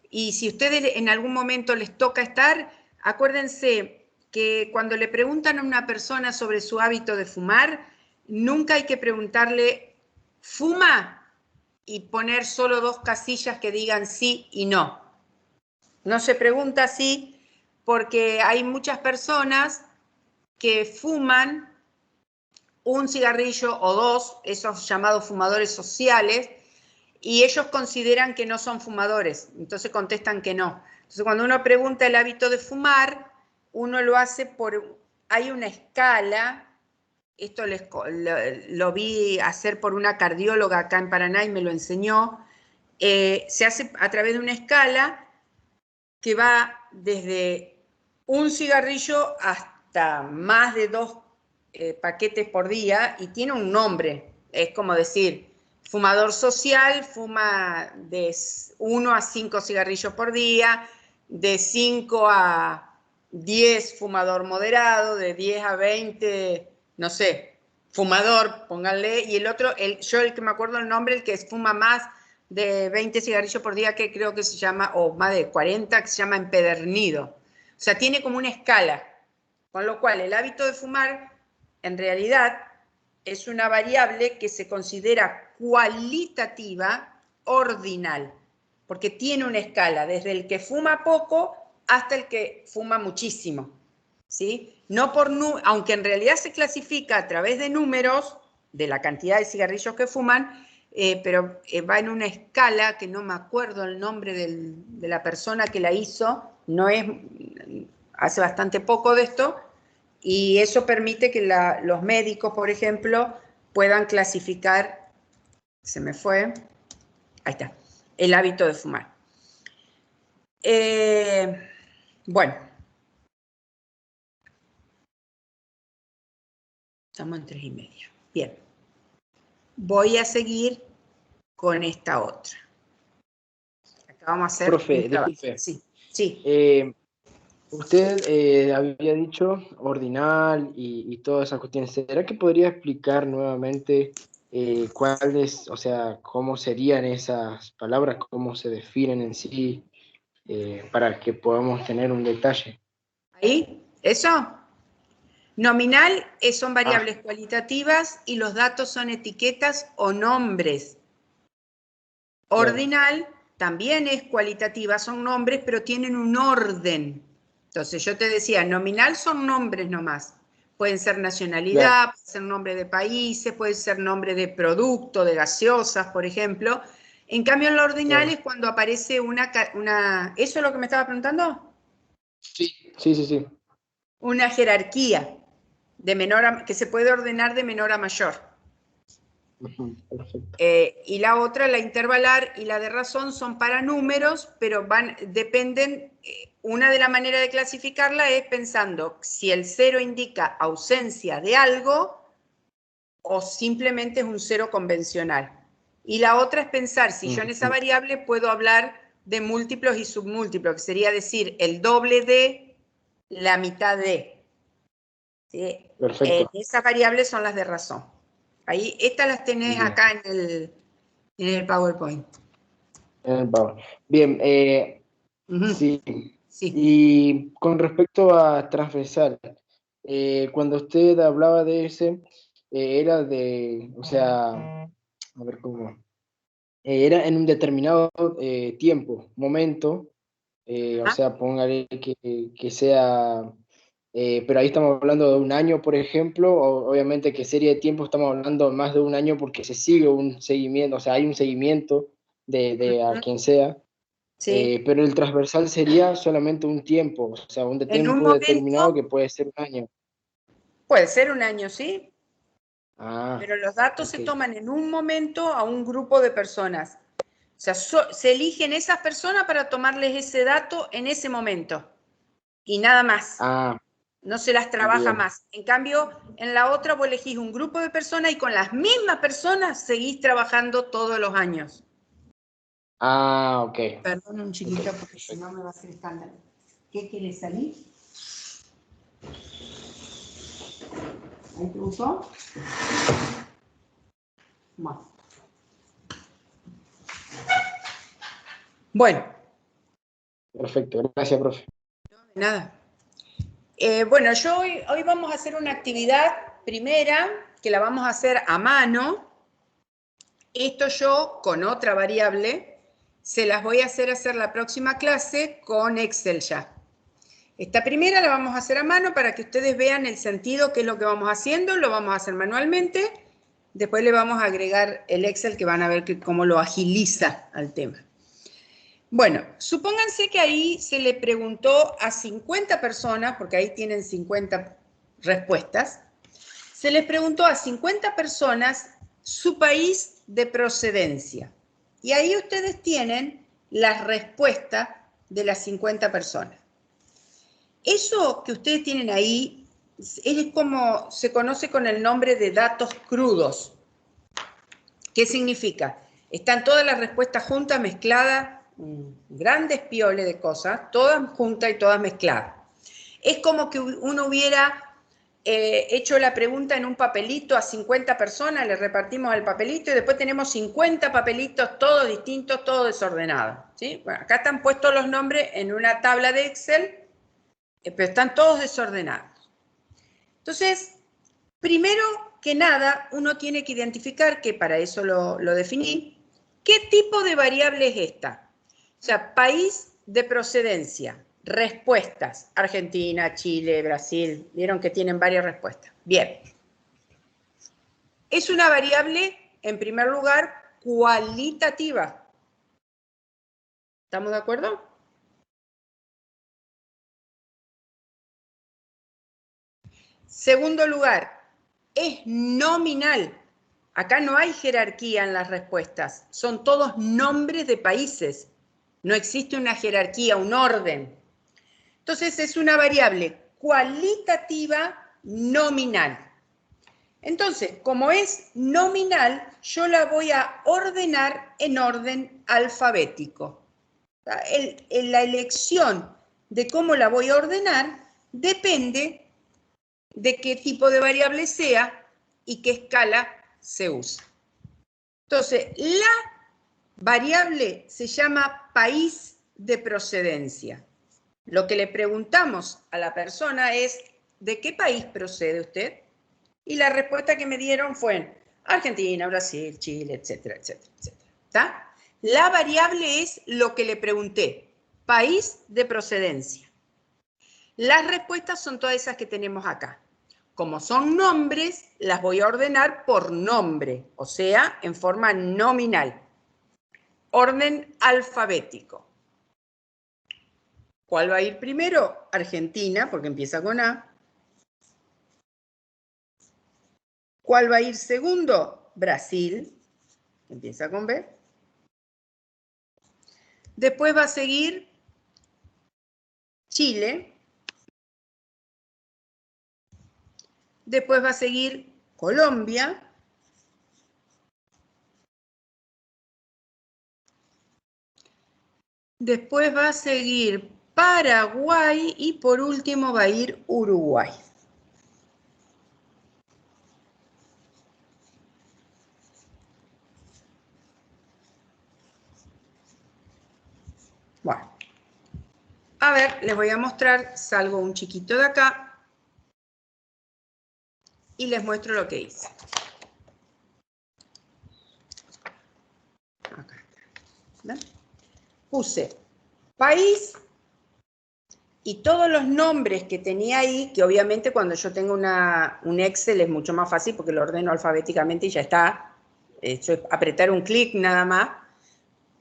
Y si ustedes en algún momento les toca estar, acuérdense que cuando le preguntan a una persona sobre su hábito de fumar, nunca hay que preguntarle, ¿fuma? Y poner solo 2 casillas que digan sí y no. No se pregunta así porque hay muchas personas que fuman un cigarrillo o 2, esos llamados fumadores sociales, y ellos consideran que no son fumadores, entonces contestan que no. Entonces cuando uno pregunta el hábito de fumar, uno lo hace hay una escala, esto lo vi hacer por una cardióloga acá en Paraná y me lo enseñó, se hace a través de una escala que va desde un cigarrillo hasta más de 2 paquetes por día y tiene un nombre, es como decir, fumador social fuma de 1 a 5 cigarrillos por día, de 5 a 10 fumador moderado, de 10 a 20, no sé, fumador, pónganle, y el otro, yo el que me acuerdo el nombre, el que fuma más de 20 cigarrillos por día, que creo que se llama, o más de 40, que se llama empedernido. O sea, tiene como una escala, con lo cual el hábito de fumar, en realidad, es una variable que se considera cualitativa ordinal, porque tiene una escala, desde el que fuma poco hasta el que fuma muchísimo, ¿sí? No aunque en realidad se clasifica a través de números, de la cantidad de cigarrillos que fuman, pero va en una escala que no me acuerdo el nombre de la persona que la hizo, hace bastante poco de esto, y eso permite que los médicos, por ejemplo, puedan clasificar, se me fue, ahí está, el hábito de fumar. Bueno, estamos en 3:30. Bien, voy a seguir con esta otra. Acá vamos a hacer. Profe, disculpe. Sí. Usted había dicho ordinal y todas esas cuestiones. ¿Será que podría explicar nuevamente cuáles, o sea, cómo serían esas palabras, cómo se definen en sí, para que podamos tener un detalle? ¿Ahí? ¿Eso? Nominal son variables cualitativas y los datos son etiquetas o nombres. Ordinal también es cualitativa, son nombres, pero tienen un orden. Entonces yo te decía, nominal son nombres nomás. Pueden ser nacionalidad, pueden ser nombre de países, pueden ser nombre de producto, de gaseosas, por ejemplo. En cambio, en lo ordinal es cuando aparece una... ¿Eso es lo que me estaba preguntando? Sí. Una jerarquía que se puede ordenar de menor a mayor. Perfecto. Y la otra, la intervalar y la de razón, son para números, pero dependen. Una de las maneras de clasificarla es pensando si el 0 indica ausencia de algo o simplemente es un 0 convencional. Y la otra es pensar si yo en esa variable puedo hablar de múltiplos y submúltiplos, que sería decir el doble de la mitad de. ¿sí? Perfecto. Esas variables son las de razón. Ahí, estas las tenés Bien. acá en el PowerPoint. En el Power. Bien, Ujú. sí. Sí. Y con respecto a transversal, cuando usted hablaba de ese, era de, o sea, a ver cómo, era en un determinado tiempo, momento, o Ajá. sea, póngale que sea, pero ahí estamos hablando de un año, por ejemplo, obviamente que serie de tiempo estamos hablando de más de un año porque se sigue un seguimiento, o sea, hay un seguimiento de a Ujú. quien sea. Sí. Pero el transversal sería solamente un tiempo, o sea, un En un tiempo determinado momento, que puede ser un año. puede ser un año, ¿sí? Ah, Pero los datos ok. se toman en un momento a un grupo de personas. O sea, se eligen esas personas para tomarles ese dato en ese momento. Y nada más. Ah, No se las trabaja bien. más. En cambio, en la otra vos elegís un grupo de personas y con las mismas personas seguís trabajando todos los años. Ah, ok. Perdón un chiquito Ok, porque si perfecto. no me va a hacer escándalo. ¿Qué quiere salir? ¿Ahí te gustó? Bueno, Perfecto, gracias, profe. nada. Bueno, hoy vamos a hacer una actividad primera que la vamos a hacer a mano. Esto yo con otra variable se las voy a hacer la próxima clase con Excel ya. Esta primera la vamos a hacer a mano para que ustedes vean el sentido, qué es lo que vamos haciendo, lo vamos a hacer manualmente. Después le vamos a agregar el Excel que van a ver cómo lo agiliza al tema. Bueno, supónganse que ahí se le preguntó a 50 personas, porque ahí tienen 50 respuestas, se les preguntó a 50 personas su país de procedencia. Y ahí ustedes tienen las respuestas de las 50 personas. Eso que ustedes tienen ahí es como se conoce con el nombre de datos crudos. ¿Qué significa? Están todas las respuestas juntas, mezcladas, un gran despiole de cosas, todas juntas y todas mezcladas. Es como que uno hubiera hecho la pregunta en un papelito a 50 personas, le repartimos el papelito y después tenemos 50 papelitos, todos distintos, todos desordenados. ¿Sí? Bueno, acá están puestos los nombres en una tabla de Excel, pero están todos desordenados. Entonces, primero que nada, uno tiene que identificar, que para eso lo definí, qué tipo de variable es esta. O sea, país de procedencia, respuestas, Argentina, Chile, Brasil, vieron que tienen varias respuestas. Bien. Es una variable, en primer lugar, cualitativa. ¿Estamos de acuerdo? Segundo lugar, es nominal. Acá no hay jerarquía en las respuestas, son todos nombres de países. No existe una jerarquía, un orden. Entonces es una variable cualitativa nominal. Entonces, como es nominal, yo la voy a ordenar en orden alfabético. La elección de cómo la voy a ordenar depende de qué tipo de variable sea y qué escala se usa. Entonces, la variable se llama país de procedencia. Lo que le preguntamos a la persona es, ¿de qué país procede usted? Y la respuesta que me dieron fue Argentina, Brasil, Chile, etcétera, etcétera, etcétera. ¿Está? La variable es lo que le pregunté, país de procedencia. Las respuestas son todas esas que tenemos acá. Como son nombres, las voy a ordenar por nombre, o sea, en forma nominal. Orden alfabético. ¿Cuál va a ir primero? Argentina, porque empieza con A. ¿Cuál va a ir segundo? Brasil, que empieza con B. Después va a seguir Chile. Después va a seguir Colombia. Después va a seguir Paraguay y por último va a ir Uruguay. Bueno. A ver, les voy a mostrar, salgo un chiquito de acá y les muestro lo que hice. Acá está. ¿Ven? Puse país y todos los nombres que tenía ahí, que obviamente cuando yo tengo un Excel es mucho más fácil porque lo ordeno alfabéticamente y ya está. Eso es apretar un clic nada más.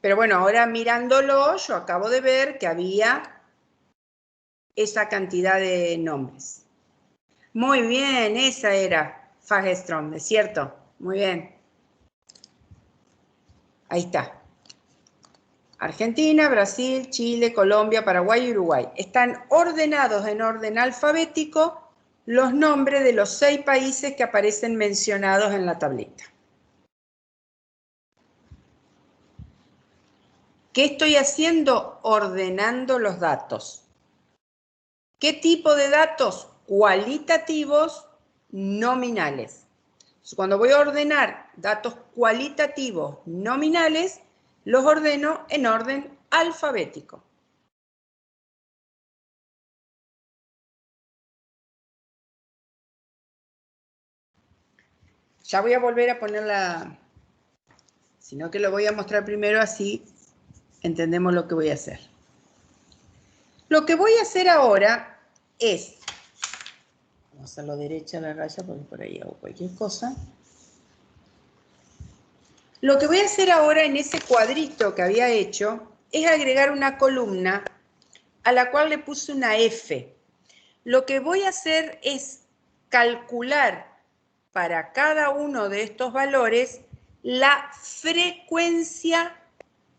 Pero bueno, ahora mirándolo, yo acabo de ver que había esa cantidad de nombres. Muy bien, esa era Fagerström, ¿es cierto? Muy bien. Ahí está. Argentina, Brasil, Chile, Colombia, Paraguay y Uruguay. Están ordenados en orden alfabético los nombres de los 6 países que aparecen mencionados en la tableta. ¿Qué estoy haciendo? Ordenando los datos. ¿Qué tipo de datos? Cualitativos, nominales. Cuando voy a ordenar datos cualitativos nominales, los ordeno en orden alfabético. Ya voy a volver a poner sino que lo voy a mostrar primero así entendemos lo que voy a hacer. Lo que voy a hacer ahora es, vamos a hacerlo derecha a la raya porque por ahí hago cualquier cosa. Lo que voy a hacer ahora en ese cuadrito que había hecho es agregar una columna a la cual le puse una F. Lo que voy a hacer es calcular para cada uno de estos valores la frecuencia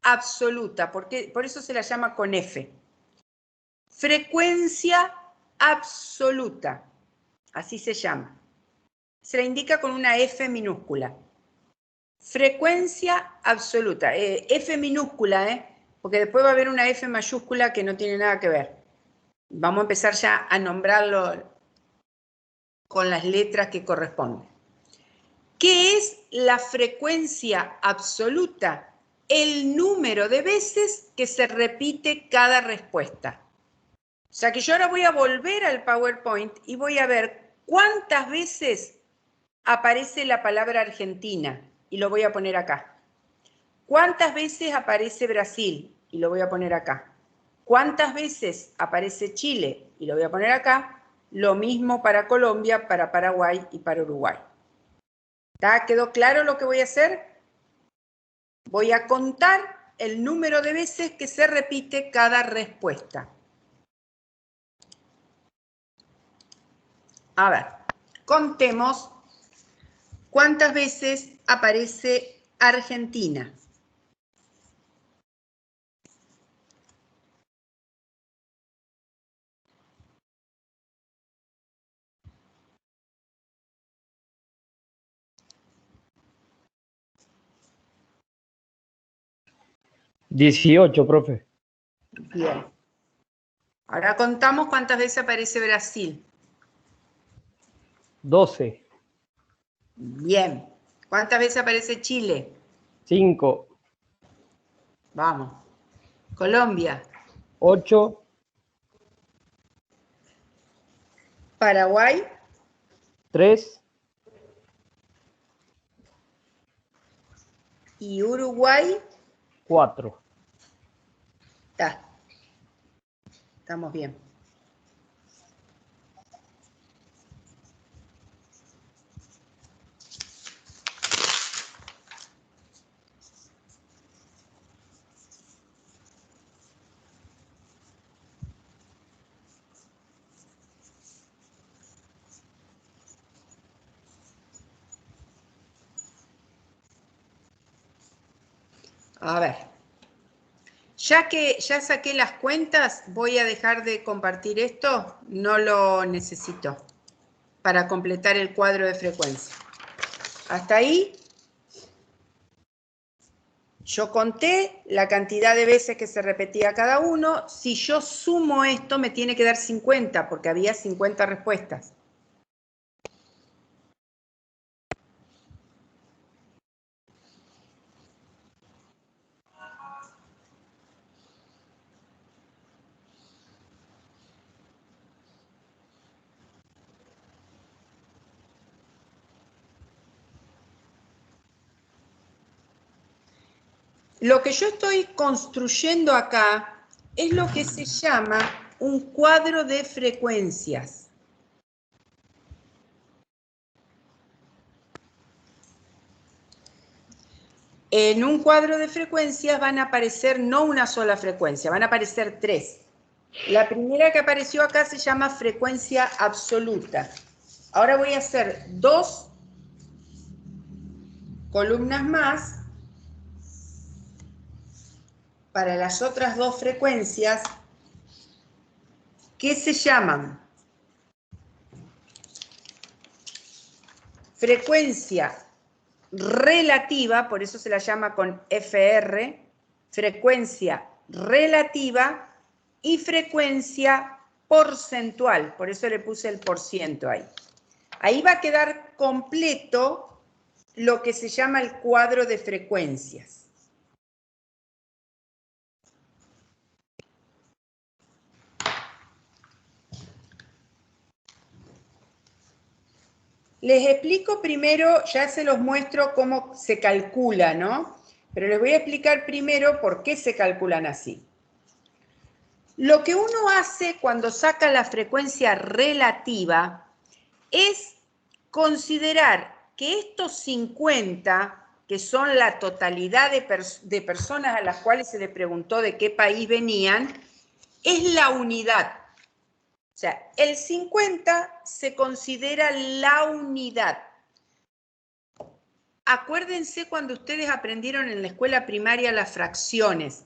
absoluta, porque por eso se la llama con F. Frecuencia absoluta, así se llama. Se la indica con una F minúscula. Frecuencia absoluta, F minúscula, porque después va a haber una F mayúscula que no tiene nada que ver. Vamos a empezar ya a nombrarlo con las letras que corresponden. ¿Qué es la frecuencia absoluta? El número de veces que se repite cada respuesta. O sea que yo ahora voy a volver al PowerPoint y voy a ver cuántas veces aparece la palabra Argentina y lo voy a poner acá. ¿Cuántas veces aparece Brasil? Y lo voy a poner acá. ¿Cuántas veces aparece Chile? Y lo voy a poner acá. Lo mismo para Colombia, para Paraguay y para Uruguay. ¿Está? ¿Quedó claro lo que voy a hacer? Voy a contar el número de veces que se repite cada respuesta. A ver, contemos cuántas veces aparece Argentina. ¿18, profe? Bien. Ahora contamos cuántas veces aparece Brasil. 12. Bien. ¿Cuántas veces aparece Chile? 5. Vamos. Colombia. 8. Paraguay. 3. Y Uruguay. 4. Está. Estamos bien. A ver. Ya que ya saqué las cuentas, voy a dejar de compartir esto. No lo necesito para completar el cuadro de frecuencia. Hasta ahí. Yo conté la cantidad de veces que se repetía cada uno. Si yo sumo esto, me tiene que dar 50, porque había 50 respuestas. Lo que yo estoy construyendo acá es lo que se llama un cuadro de frecuencias. En un cuadro de frecuencias van a aparecer no una sola frecuencia, van a aparecer tres. La primera que apareció acá se llama frecuencia absoluta. Ahora voy a hacer dos columnas más para las otras dos frecuencias que se llaman frecuencia relativa, por eso se la llama con FR, frecuencia relativa y frecuencia porcentual, por eso le puse el porciento ahí. Ahí va a quedar completo lo que se llama el cuadro de frecuencias. Les explico primero, ya se los muestro cómo se calcula, ¿no? Pero les voy a explicar primero por qué se calculan así. Lo que uno hace cuando saca la frecuencia relativa es considerar que estos 50, que son la totalidad de personas a las cuales se les preguntó de qué país venían, es la unidad. O sea, el 50 se considera la unidad. Acuérdense cuando ustedes aprendieron en la escuela primaria las fracciones.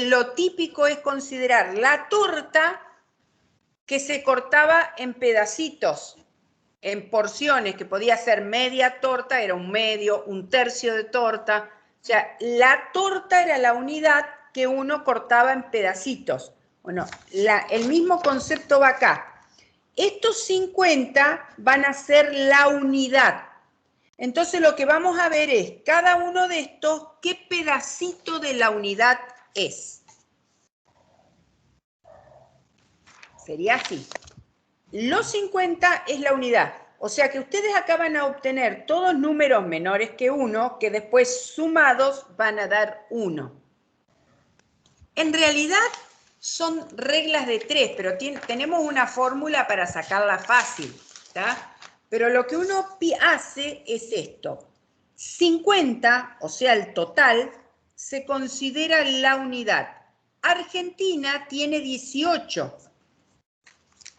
Lo típico es considerar la torta que se cortaba en pedacitos, en porciones, que podía ser media torta, era un medio, un tercio de torta. O sea, la torta era la unidad que uno cortaba en pedacitos. Bueno, el mismo concepto va acá. Estos 50 van a ser la unidad. Entonces lo que vamos a ver es cada uno de estos, qué pedacito de la unidad es. Sería así. Los 50 es la unidad. O sea que ustedes acá van a obtener todos números menores que 1, que después sumados van a dar 1. En realidad son reglas de 3, pero tenemos una fórmula para sacarla fácil, ¿tá? Pero lo que uno hace es esto. 50, o sea, el total, se considera la unidad. Argentina tiene 18.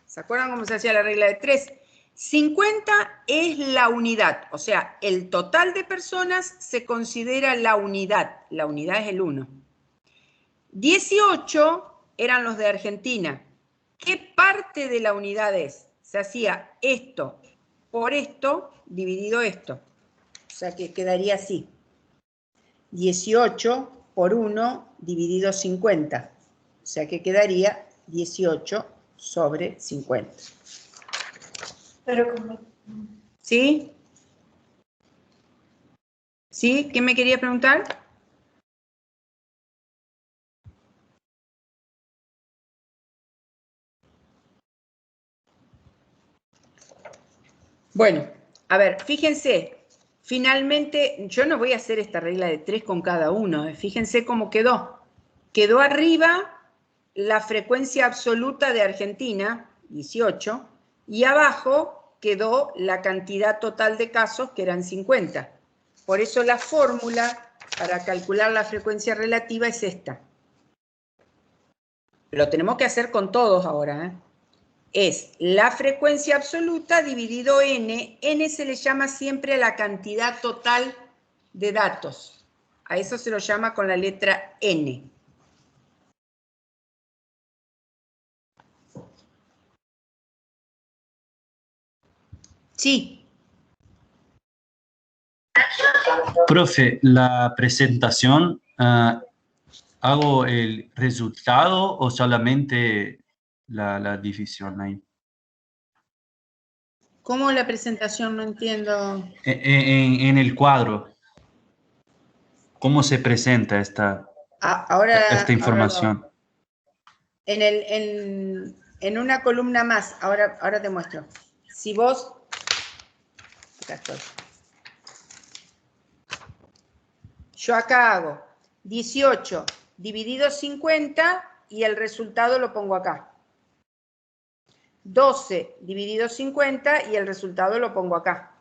¿Se acuerdan cómo se hacía la regla de 3? 50 es la unidad, o sea, el total de personas se considera la unidad. La unidad es el 1. 18 eran los de Argentina. ¿Qué parte de la unidad es? Se hacía esto por esto dividido esto. O sea que quedaría así. 18 por 1 dividido 50. O sea que quedaría 18 sobre 50. Pero como... ¿Sí? ¿Sí? ¿Qué me quería preguntar? Bueno, a ver, fíjense, finalmente, yo no voy a hacer esta regla de 3 con cada uno, fíjense cómo quedó. Quedó arriba la frecuencia absoluta de Argentina, 18, y abajo quedó la cantidad total de casos, que eran 50. Por eso la fórmula para calcular la frecuencia relativa es esta. Lo tenemos que hacer con todos ahora, ¿eh? Es la frecuencia absoluta dividido n. N se le llama siempre a la cantidad total de datos. A eso se lo llama con la letra n. Sí. Profe, la presentación, ¿hago el resultado o solamente la división ahí? ¿Cómo la presentación? No entiendo. En el cuadro, ¿cómo se presenta esta información? Ahora en una columna más, ahora te muestro. Si vos... Acá estoy. Yo acá hago 18 dividido 50 y el resultado lo pongo acá. 12 dividido 50 y el resultado lo pongo acá.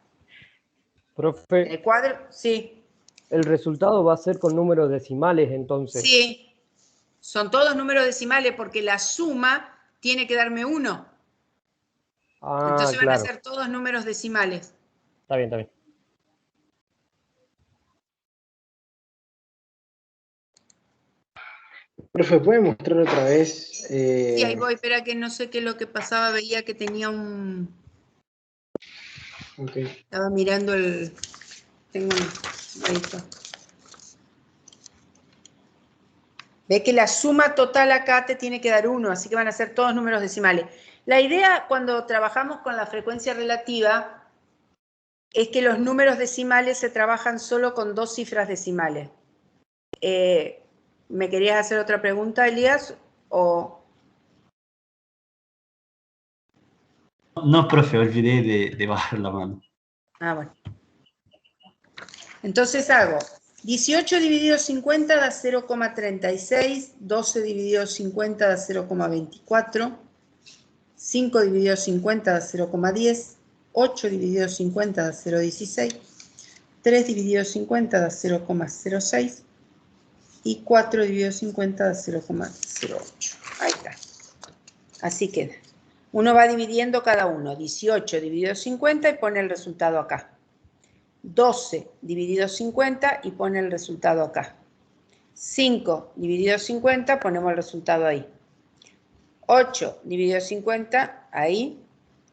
Profe. En el cuadro, sí. El resultado va a ser con números decimales, entonces. Sí. Son todos números decimales porque la suma tiene que darme 1. Entonces van a ser todos números decimales. Está bien, está bien. Profe, ¿puede mostrar otra vez? Sí, ahí voy, espera que no sé qué es lo que pasaba, veía que tenía un... Okay. Estaba mirando el... Tengo ahí está. Ve que la suma total acá te tiene que dar 1, así que van a ser todos números decimales. La idea cuando trabajamos con la frecuencia relativa es que los números decimales se trabajan solo con 2 cifras decimales. ¿Me querías hacer otra pregunta, Elías? ¿O... No, profe, olvidé de bajar la mano. Ah, bueno. Entonces hago 18 dividido 50 da 0,36, 12 dividido 50 da 0,24, 5 dividido 50 da 0,10, 8 dividido 50 da 0,16, 3 dividido 50 da 0,06 y 4 dividido 50 da 0,08. Ahí está. Así queda. Uno va dividiendo cada uno. 18 dividido 50 y pone el resultado acá. 12 dividido 50 y pone el resultado acá. 5 dividido 50, ponemos el resultado ahí. 8 dividido 50, ahí.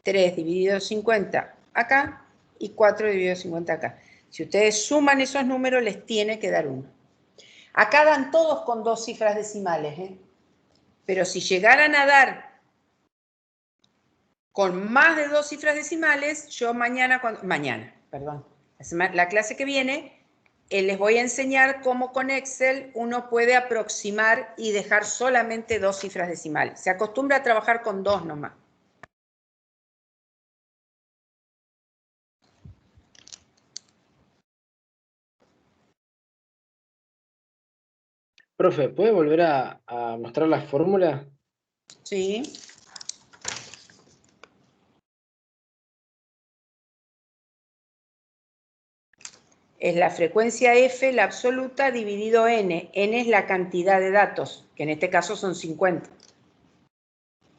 3 dividido 50, acá. Y 4 dividido 50 acá. Si ustedes suman esos números, les tiene que dar 1. Acá dan todos con 2 cifras decimales, ¿eh? Pero si llegaran a dar con más de 2 cifras decimales, yo la clase que viene, les voy a enseñar cómo con Excel uno puede aproximar y dejar solamente 2 cifras decimales. Se acostumbra a trabajar con 2 nomás. Profe, ¿puede volver a mostrar la fórmula? Sí. Es la frecuencia F, la absoluta, dividido N. N es la cantidad de datos, que en este caso son 50.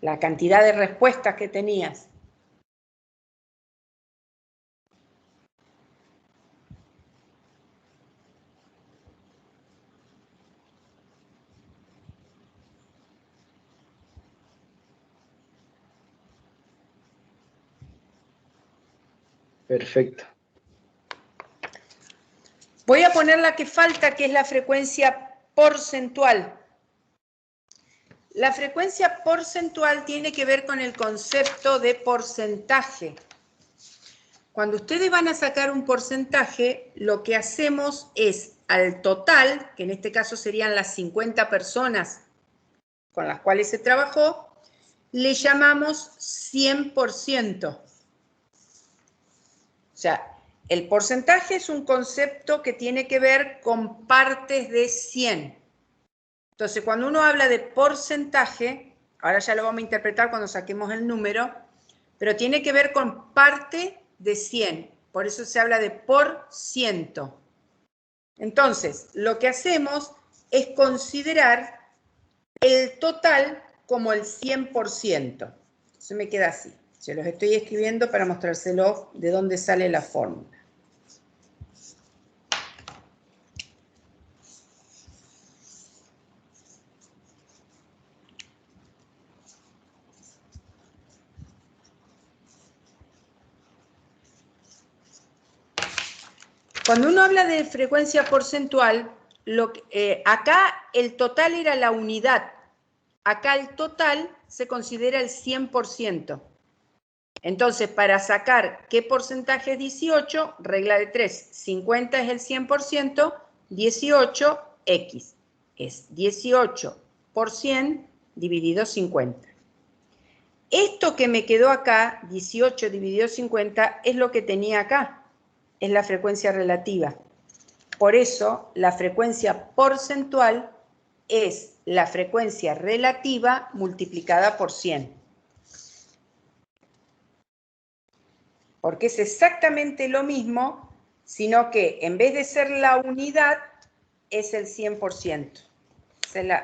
La cantidad de respuestas que tenías. Perfecto. Voy a poner la que falta, que es la frecuencia porcentual. La frecuencia porcentual tiene que ver con el concepto de porcentaje. Cuando ustedes van a sacar un porcentaje, lo que hacemos es al total, que en este caso serían las 50 personas con las cuales se trabajó, le llamamos 100%. O sea, el porcentaje es un concepto que tiene que ver con partes de 100. Entonces, cuando uno habla de porcentaje, ahora ya lo vamos a interpretar cuando saquemos el número, pero tiene que ver con parte de 100. Por eso se habla de por ciento. Entonces, lo que hacemos es considerar el total como el 100%. Eso me queda así. Se los estoy escribiendo para mostrárselo de dónde sale la fórmula. Cuando uno habla de frecuencia porcentual, acá el total era la unidad. Acá el total se considera el 100%. Entonces, para sacar qué porcentaje es 18, regla de 3. 50 es el 100%, 18, X. Es 18 por 100 dividido 50. Esto que me quedó acá, 18 dividido 50, es lo que tenía acá. Es la frecuencia relativa. Por eso, la frecuencia porcentual es la frecuencia relativa multiplicada por 100. Porque es exactamente lo mismo, sino que en vez de ser la unidad, es el 100%. Perdón.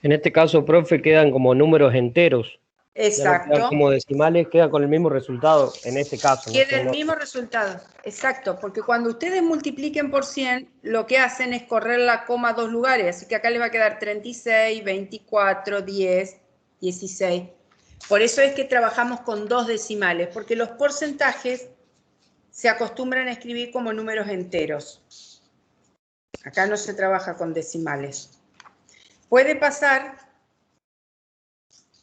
En este caso, profe, quedan como números enteros. Ya no quedan Exacto. como decimales, quedan con el mismo resultado en este caso. ¿no? Queda el mismo resultado, exacto, porque cuando ustedes multipliquen por 100, lo que hacen es correr la coma a 2 lugares, así que acá les va a quedar 36, 24, 10, 16. Por eso es que trabajamos con 2 decimales, porque los porcentajes se acostumbran a escribir como números enteros. Acá no se trabaja con decimales. Puede pasar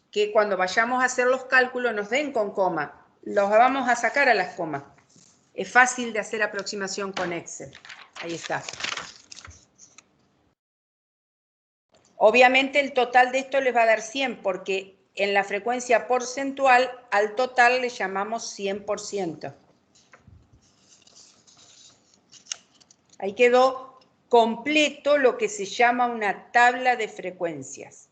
que cuando vayamos a hacer los cálculos nos den con coma. Los vamos a sacar a las comas. Es fácil de hacer aproximación con Excel. Ahí está. Obviamente el total de esto les va a dar 100 porque en la frecuencia porcentual al total le llamamos 100%. Ahí quedó completo lo que se llama una tabla de frecuencias.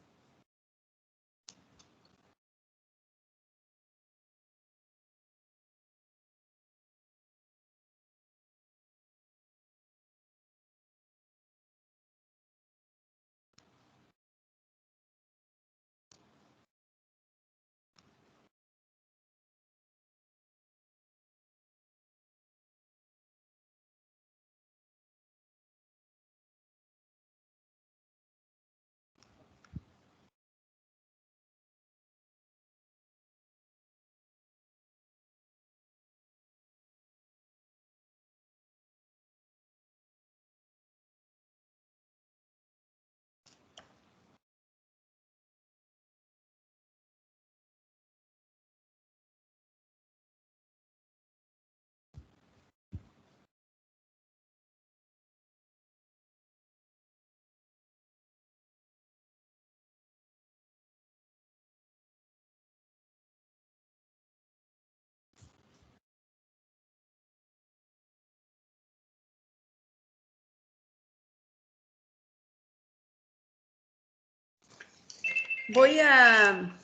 Voy a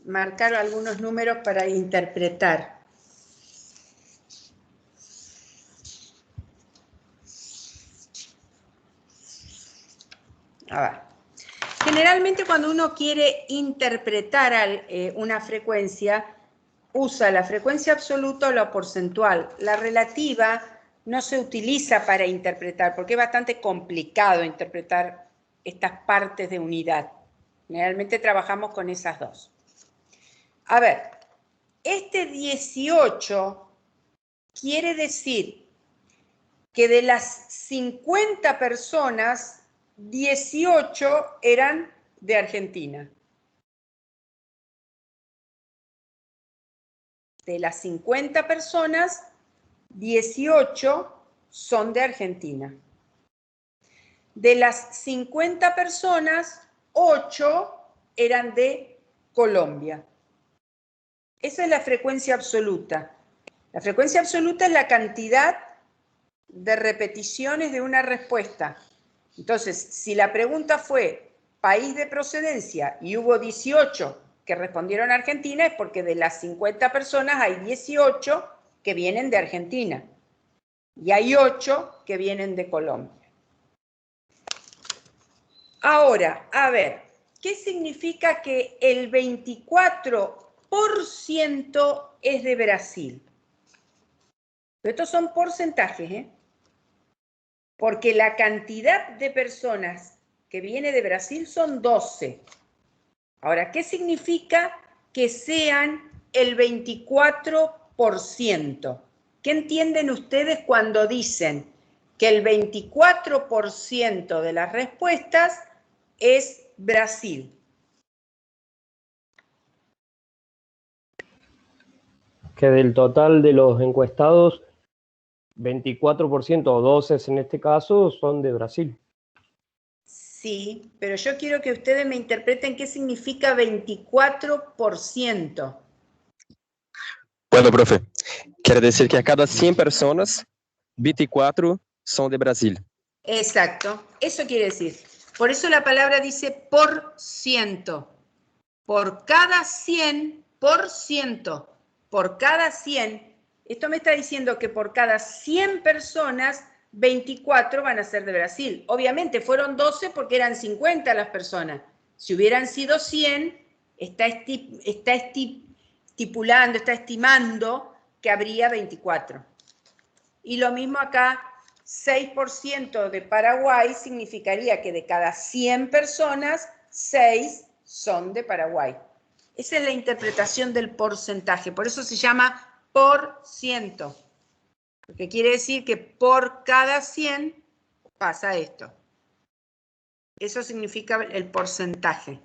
marcar algunos números para interpretar. A ver. Generalmente cuando uno quiere interpretar una frecuencia, usa la frecuencia absoluta o la porcentual. La relativa no se utiliza para interpretar, porque es bastante complicado interpretar estas partes de unidad. Generalmente trabajamos con esas dos. A ver, este 18 quiere decir que de las 50 personas, 18 eran de Argentina. De las 50 personas, 18 son de Argentina. De las 50 personas, 8 eran de Colombia. Esa es la frecuencia absoluta. La frecuencia absoluta es la cantidad de repeticiones de una respuesta. Entonces, si la pregunta fue país de procedencia y hubo 18 que respondieron Argentina, es porque de las 50 personas hay 18 que vienen de Argentina y hay 8 que vienen de Colombia. Ahora, a ver, ¿qué significa que el 24% es de Brasil? Estos son porcentajes, ¿eh? Porque la cantidad de personas que viene de Brasil son 12. Ahora, ¿qué significa que sean el 24%? ¿Qué entienden ustedes cuando dicen que el 24% de las respuestas es Brasil. Que del total de los encuestados, 24% o 12 en este caso son de Brasil. Sí, pero yo quiero que ustedes me interpreten qué significa 24%. Bueno, profe, quiere decir que a cada 100 personas, 24 son de Brasil. Exacto, eso quiere decir. Por eso la palabra dice por ciento. Por cada 100%. Por cada 100. Esto me está diciendo que por cada 100 personas, 24 van a ser de Brasil. Obviamente fueron 12 porque eran 50 las personas. Si hubieran sido 100, está estimando que habría 24. Y lo mismo acá, 6% de Paraguay significaría que de cada 100 personas, 6 son de Paraguay. Esa es la interpretación del porcentaje, por eso se llama por ciento. Porque quiere decir que por cada 100 pasa esto. Eso significa el porcentaje.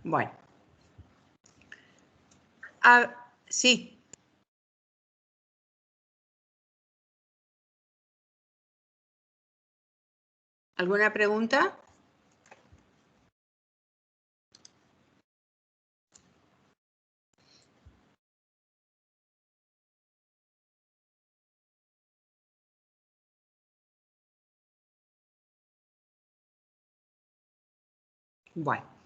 Bueno. Sí. ¿Alguna pregunta? Bueno.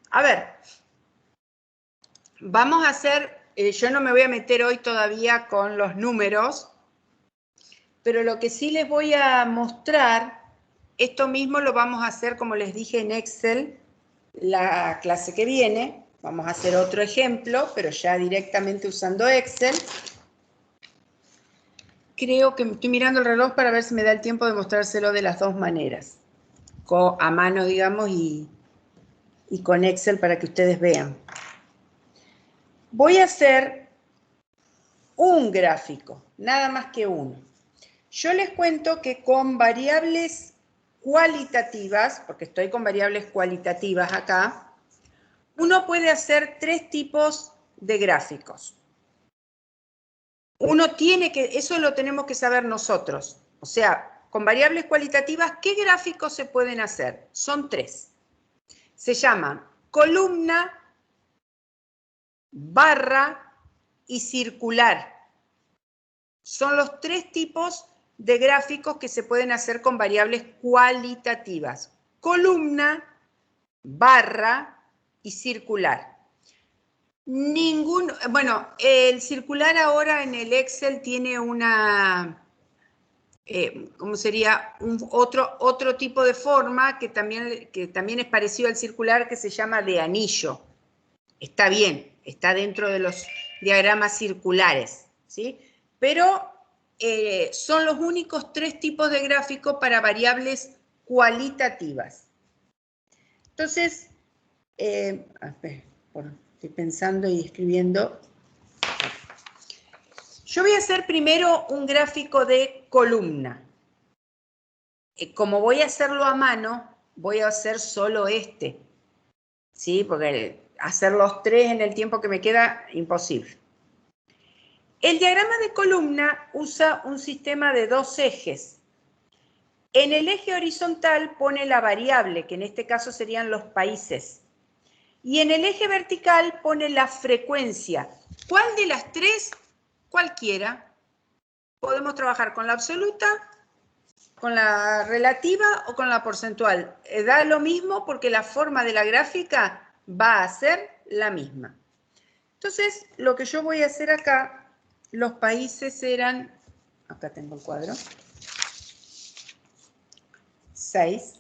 A ver. Vamos a hacer, yo no me voy a meter hoy todavía con los números, pero lo que sí les voy a mostrar, esto mismo lo vamos a hacer, como les dije, en Excel, la clase que viene. Vamos a hacer otro ejemplo, pero ya directamente usando Excel. Creo que estoy mirando el reloj para ver si me da el tiempo de mostrárselo de las dos maneras. A mano, digamos, y con Excel para que ustedes vean. Voy a hacer un gráfico, nada más que uno. Yo les cuento que con variables cualitativas, porque estoy con variables cualitativas acá, uno puede hacer tres tipos de gráficos. Uno tiene que, eso lo tenemos que saber nosotros. O sea, con variables cualitativas, ¿qué gráficos se pueden hacer? Son tres. Se llaman columna, barra y circular. Son los tres tipos de gráficos que se pueden hacer con variables cualitativas. Columna, barra y circular. Bueno, el circular ahora en el Excel tiene una, ¿cómo sería? Otro tipo de forma que también es parecido al circular, que se llama de anillo. Está bien, está dentro de los diagramas circulares, ¿sí? Pero son los únicos tres tipos de gráficos para variables cualitativas. Entonces, estoy pensando y escribiendo. Yo voy a hacer primero un gráfico de columna. Como voy a hacerlo a mano, voy a hacer solo este, ¿sí? Porque hacer los tres en el tiempo que me queda, imposible. El diagrama de columna usa un sistema de dos ejes. En el eje horizontal pone la variable, que en este caso serían los países. Y en el eje vertical pone la frecuencia. ¿Cuál de las tres? Cualquiera. Podemos trabajar con la absoluta, con la relativa o con la porcentual. Da lo mismo porque la forma de la gráfica va a ser la misma. Entonces, lo que yo voy a hacer acá, los países eran, acá tengo el cuadro, 6,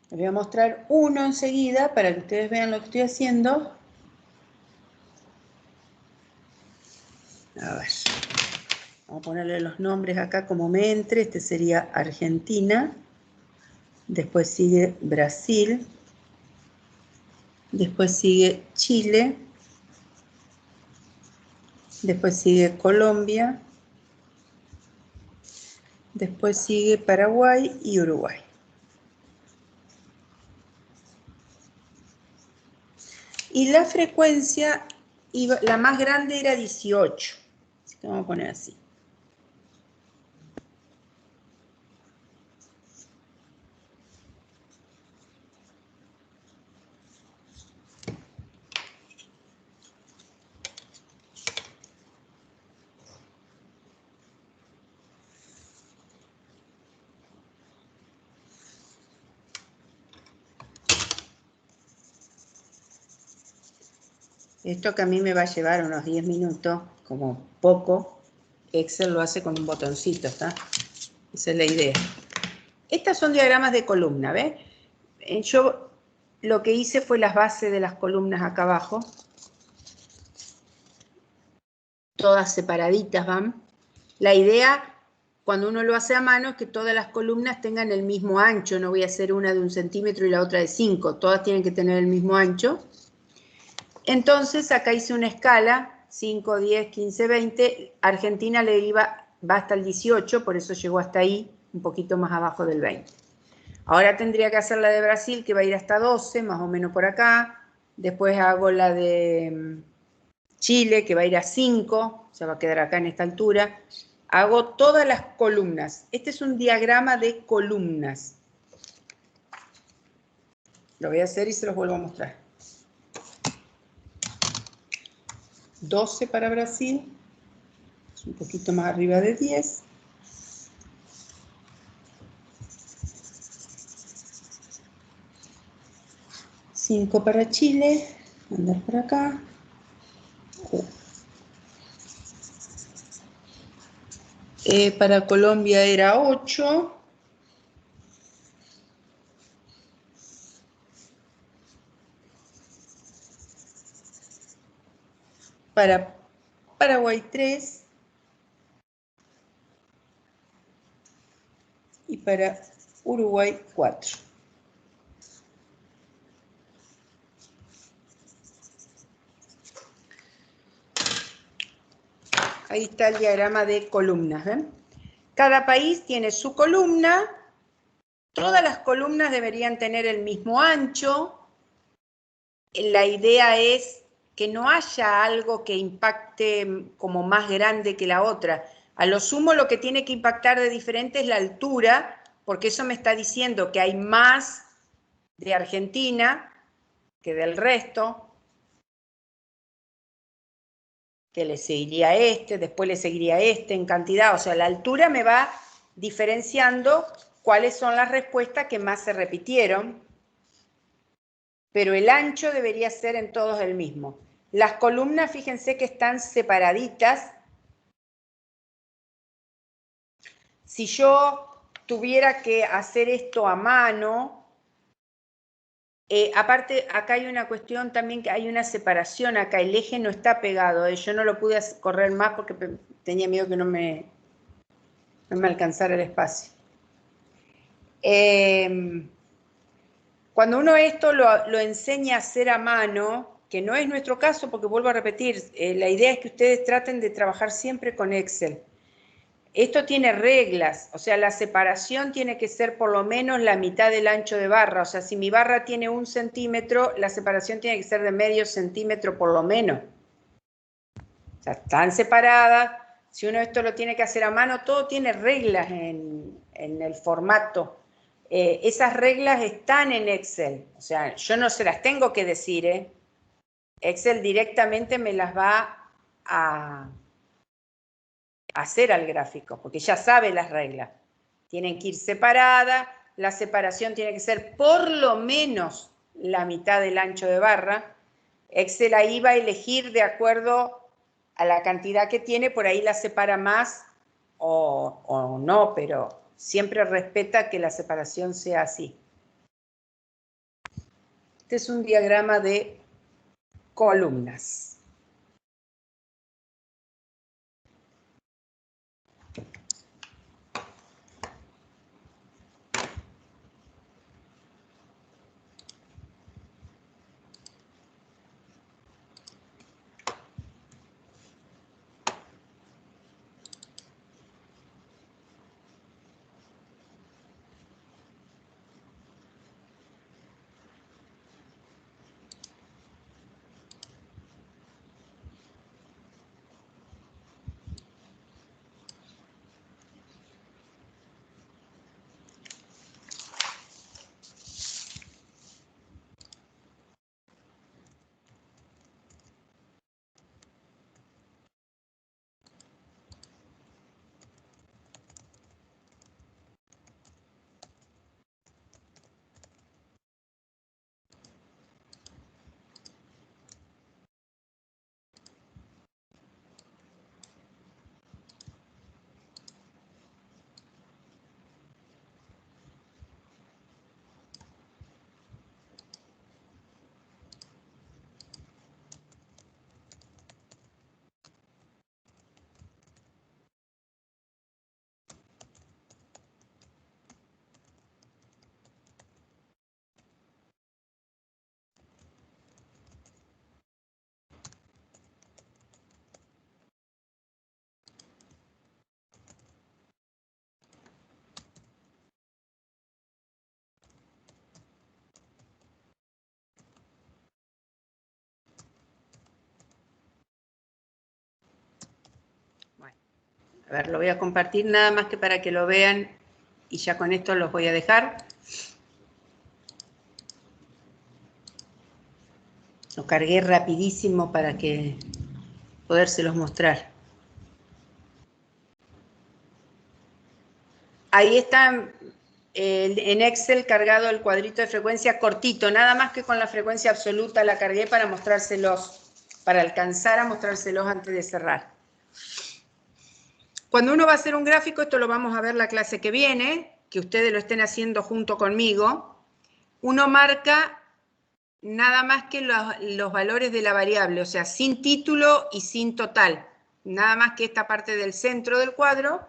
les voy a mostrar uno enseguida para que ustedes vean lo que estoy haciendo. A ver, vamos a ponerle los nombres acá como me entre. Este sería Argentina, después sigue Brasil, después sigue Chile, después sigue Colombia, después sigue Paraguay y Uruguay. Y la frecuencia, la más grande era 18. Así que vamos a poner así. Esto que a mí me va a llevar unos 10 minutos, como poco, Excel lo hace con un botoncito, ¿está? Esa es la idea. Estas son diagramas de columna, ¿ves? Yo lo que hice fue las bases de las columnas acá abajo. Todas separaditas van. La idea, cuando uno lo hace a mano, es que todas las columnas tengan el mismo ancho. No voy a hacer una de 1 centímetro y la otra de 5. Todas tienen que tener el mismo ancho. Entonces, acá hice una escala, 5, 10, 15, 20. Argentina va hasta el 18, por eso llegó hasta ahí, un poquito más abajo del 20. Ahora tendría que hacer la de Brasil, que va a ir hasta 12, más o menos por acá. Después hago la de Chile, que va a ir a 5, o sea, va a quedar acá en esta altura. Hago todas las columnas. Este es un diagrama de columnas. Lo voy a hacer y se los vuelvo a mostrar. 12 para Brasil, es un poquito más arriba de 10. $5 para Chile, andar por acá. Para Colombia era 8. Para Paraguay 3. Y para Uruguay 4. Ahí está el diagrama de columnas, ¿ven? Cada país tiene su columna. Todas las columnas deberían tener el mismo ancho. La idea es que no haya algo que impacte como más grande que la otra. A lo sumo lo que tiene que impactar de diferente es la altura, porque eso me está diciendo que hay más de Argentina que del resto, que le seguiría este, después le seguiría este en cantidad. O sea, la altura me va diferenciando cuáles son las respuestas que más se repitieron, pero el ancho debería ser en todos el mismo. Las columnas, fíjense que están separaditas. Si yo tuviera que hacer esto a mano, aparte acá hay una cuestión también, que hay una separación acá, el eje no está pegado, yo no lo pude correr más porque tenía miedo que no me alcanzara el espacio. Cuando uno esto lo enseña a hacer a mano, que no es nuestro caso, porque vuelvo a repetir, la idea es que ustedes traten de trabajar siempre con Excel. Esto tiene reglas, o sea, la separación tiene que ser por lo menos la mitad del ancho de barra. O sea, si mi barra tiene 1 centímetro, la separación tiene que ser de medio centímetro por lo menos. O sea, están separadas. Si uno esto lo tiene que hacer a mano, todo tiene reglas en el formato. Esas reglas están en Excel. O sea, yo no se las tengo que decir, Excel directamente me las va a hacer al gráfico, porque ya sabe las reglas. Tienen que ir separadas, la separación tiene que ser por lo menos la mitad del ancho de barra. Excel ahí va a elegir de acuerdo a la cantidad que tiene, por ahí la separa más o no, pero siempre respeta que la separación sea así. Este es un diagrama de columnas. A ver, lo voy a compartir nada más que para que lo vean y ya con esto los voy a dejar. Lo cargué rapidísimo para que podérselos mostrar. Ahí está en Excel cargado el cuadrito de frecuencia cortito, nada más que con la frecuencia absoluta la cargué para mostrárselos, para alcanzar a mostrárselos antes de cerrar. Cuando uno va a hacer un gráfico, esto lo vamos a ver la clase que viene, que ustedes lo estén haciendo junto conmigo, uno marca nada más que los valores de la variable, o sea, sin título y sin total, nada más que esta parte del centro del cuadro,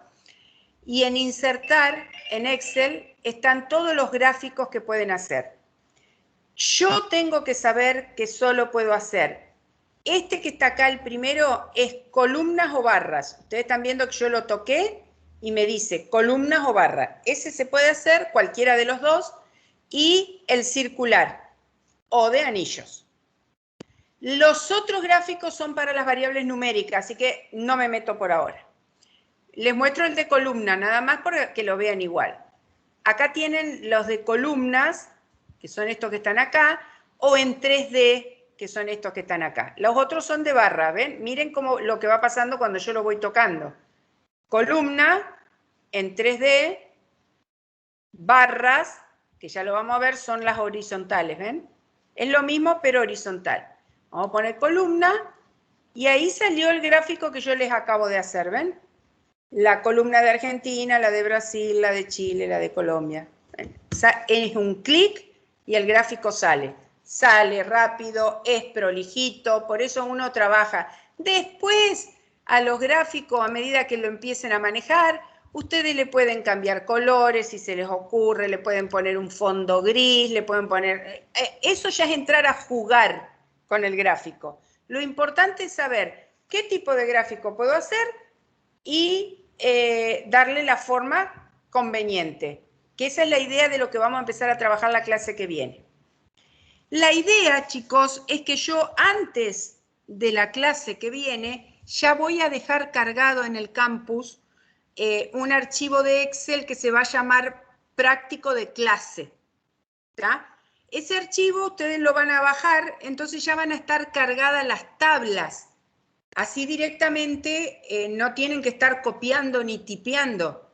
y en insertar en Excel están todos los gráficos que pueden hacer. Yo tengo que saber que solo puedo hacer este que está acá, el primero, es columnas o barras. Ustedes están viendo que yo lo toqué y me dice columnas o barras. Ese se puede hacer, cualquiera de los dos, y el circular o de anillos. Los otros gráficos son para las variables numéricas, así que no me meto por ahora. Les muestro el de columna, nada más para que lo vean igual. Acá tienen los de columnas, que son estos que están acá, o en 3D, que son estos que están acá. Los otros son de barra, ¿ven? Miren cómo lo que va pasando cuando yo lo voy tocando. Columna en 3D, barras, que ya lo vamos a ver, son las horizontales, ¿ven? Es lo mismo, pero horizontal. Vamos a poner columna, y ahí salió el gráfico que yo les acabo de hacer, ¿ven? La columna de Argentina, la de Brasil, la de Chile, la de Colombia. Es un clic y el gráfico sale. Sale rápido, es prolijito, por eso uno trabaja. Después, a los gráficos, a medida que lo empiecen a manejar, ustedes le pueden cambiar colores si se les ocurre, le pueden poner un fondo gris, le pueden poner... Eso ya es entrar a jugar con el gráfico. Lo importante es saber qué tipo de gráfico puedo hacer y darle la forma conveniente, que esa es la idea de lo que vamos a empezar a trabajar la clase que viene. La idea, chicos, es que yo antes de la clase que viene ya voy a dejar cargado en el campus un archivo de Excel que se va a llamar práctico de clase. ¿Tá? Ese archivo ustedes lo van a bajar, entonces ya van a estar cargadas las tablas. Así directamente no tienen que estar copiando ni tipeando.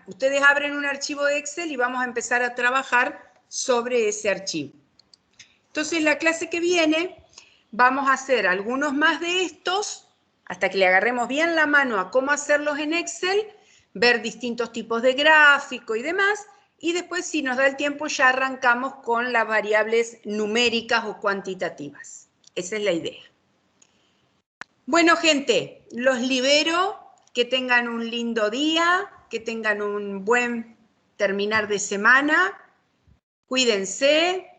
Ustedes abren un archivo de Excel y vamos a empezar a trabajar sobre ese archivo. Entonces, la clase que viene vamos a hacer algunos más de estos, hasta que le agarremos bien la mano a cómo hacerlos en Excel, ver distintos tipos de gráfico y demás, y después, si nos da el tiempo, ya arrancamos con las variables numéricas o cuantitativas. Esa es la idea. Bueno, gente, los libero, que tengan un lindo día, que tengan un buen terminar de semana, cuídense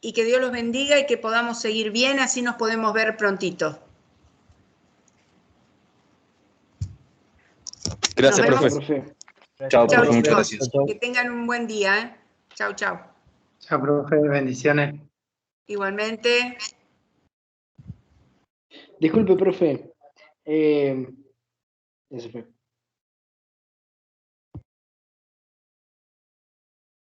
y que Dios los bendiga y que podamos seguir bien, así nos podemos ver prontito. Gracias, Nos vemos. profe. Chao, Chao, profe, muchas chicos. gracias. Que tengan un buen día. Chao, chao. Chao, profe, bendiciones. Igualmente. Disculpe, profe. Eso fue.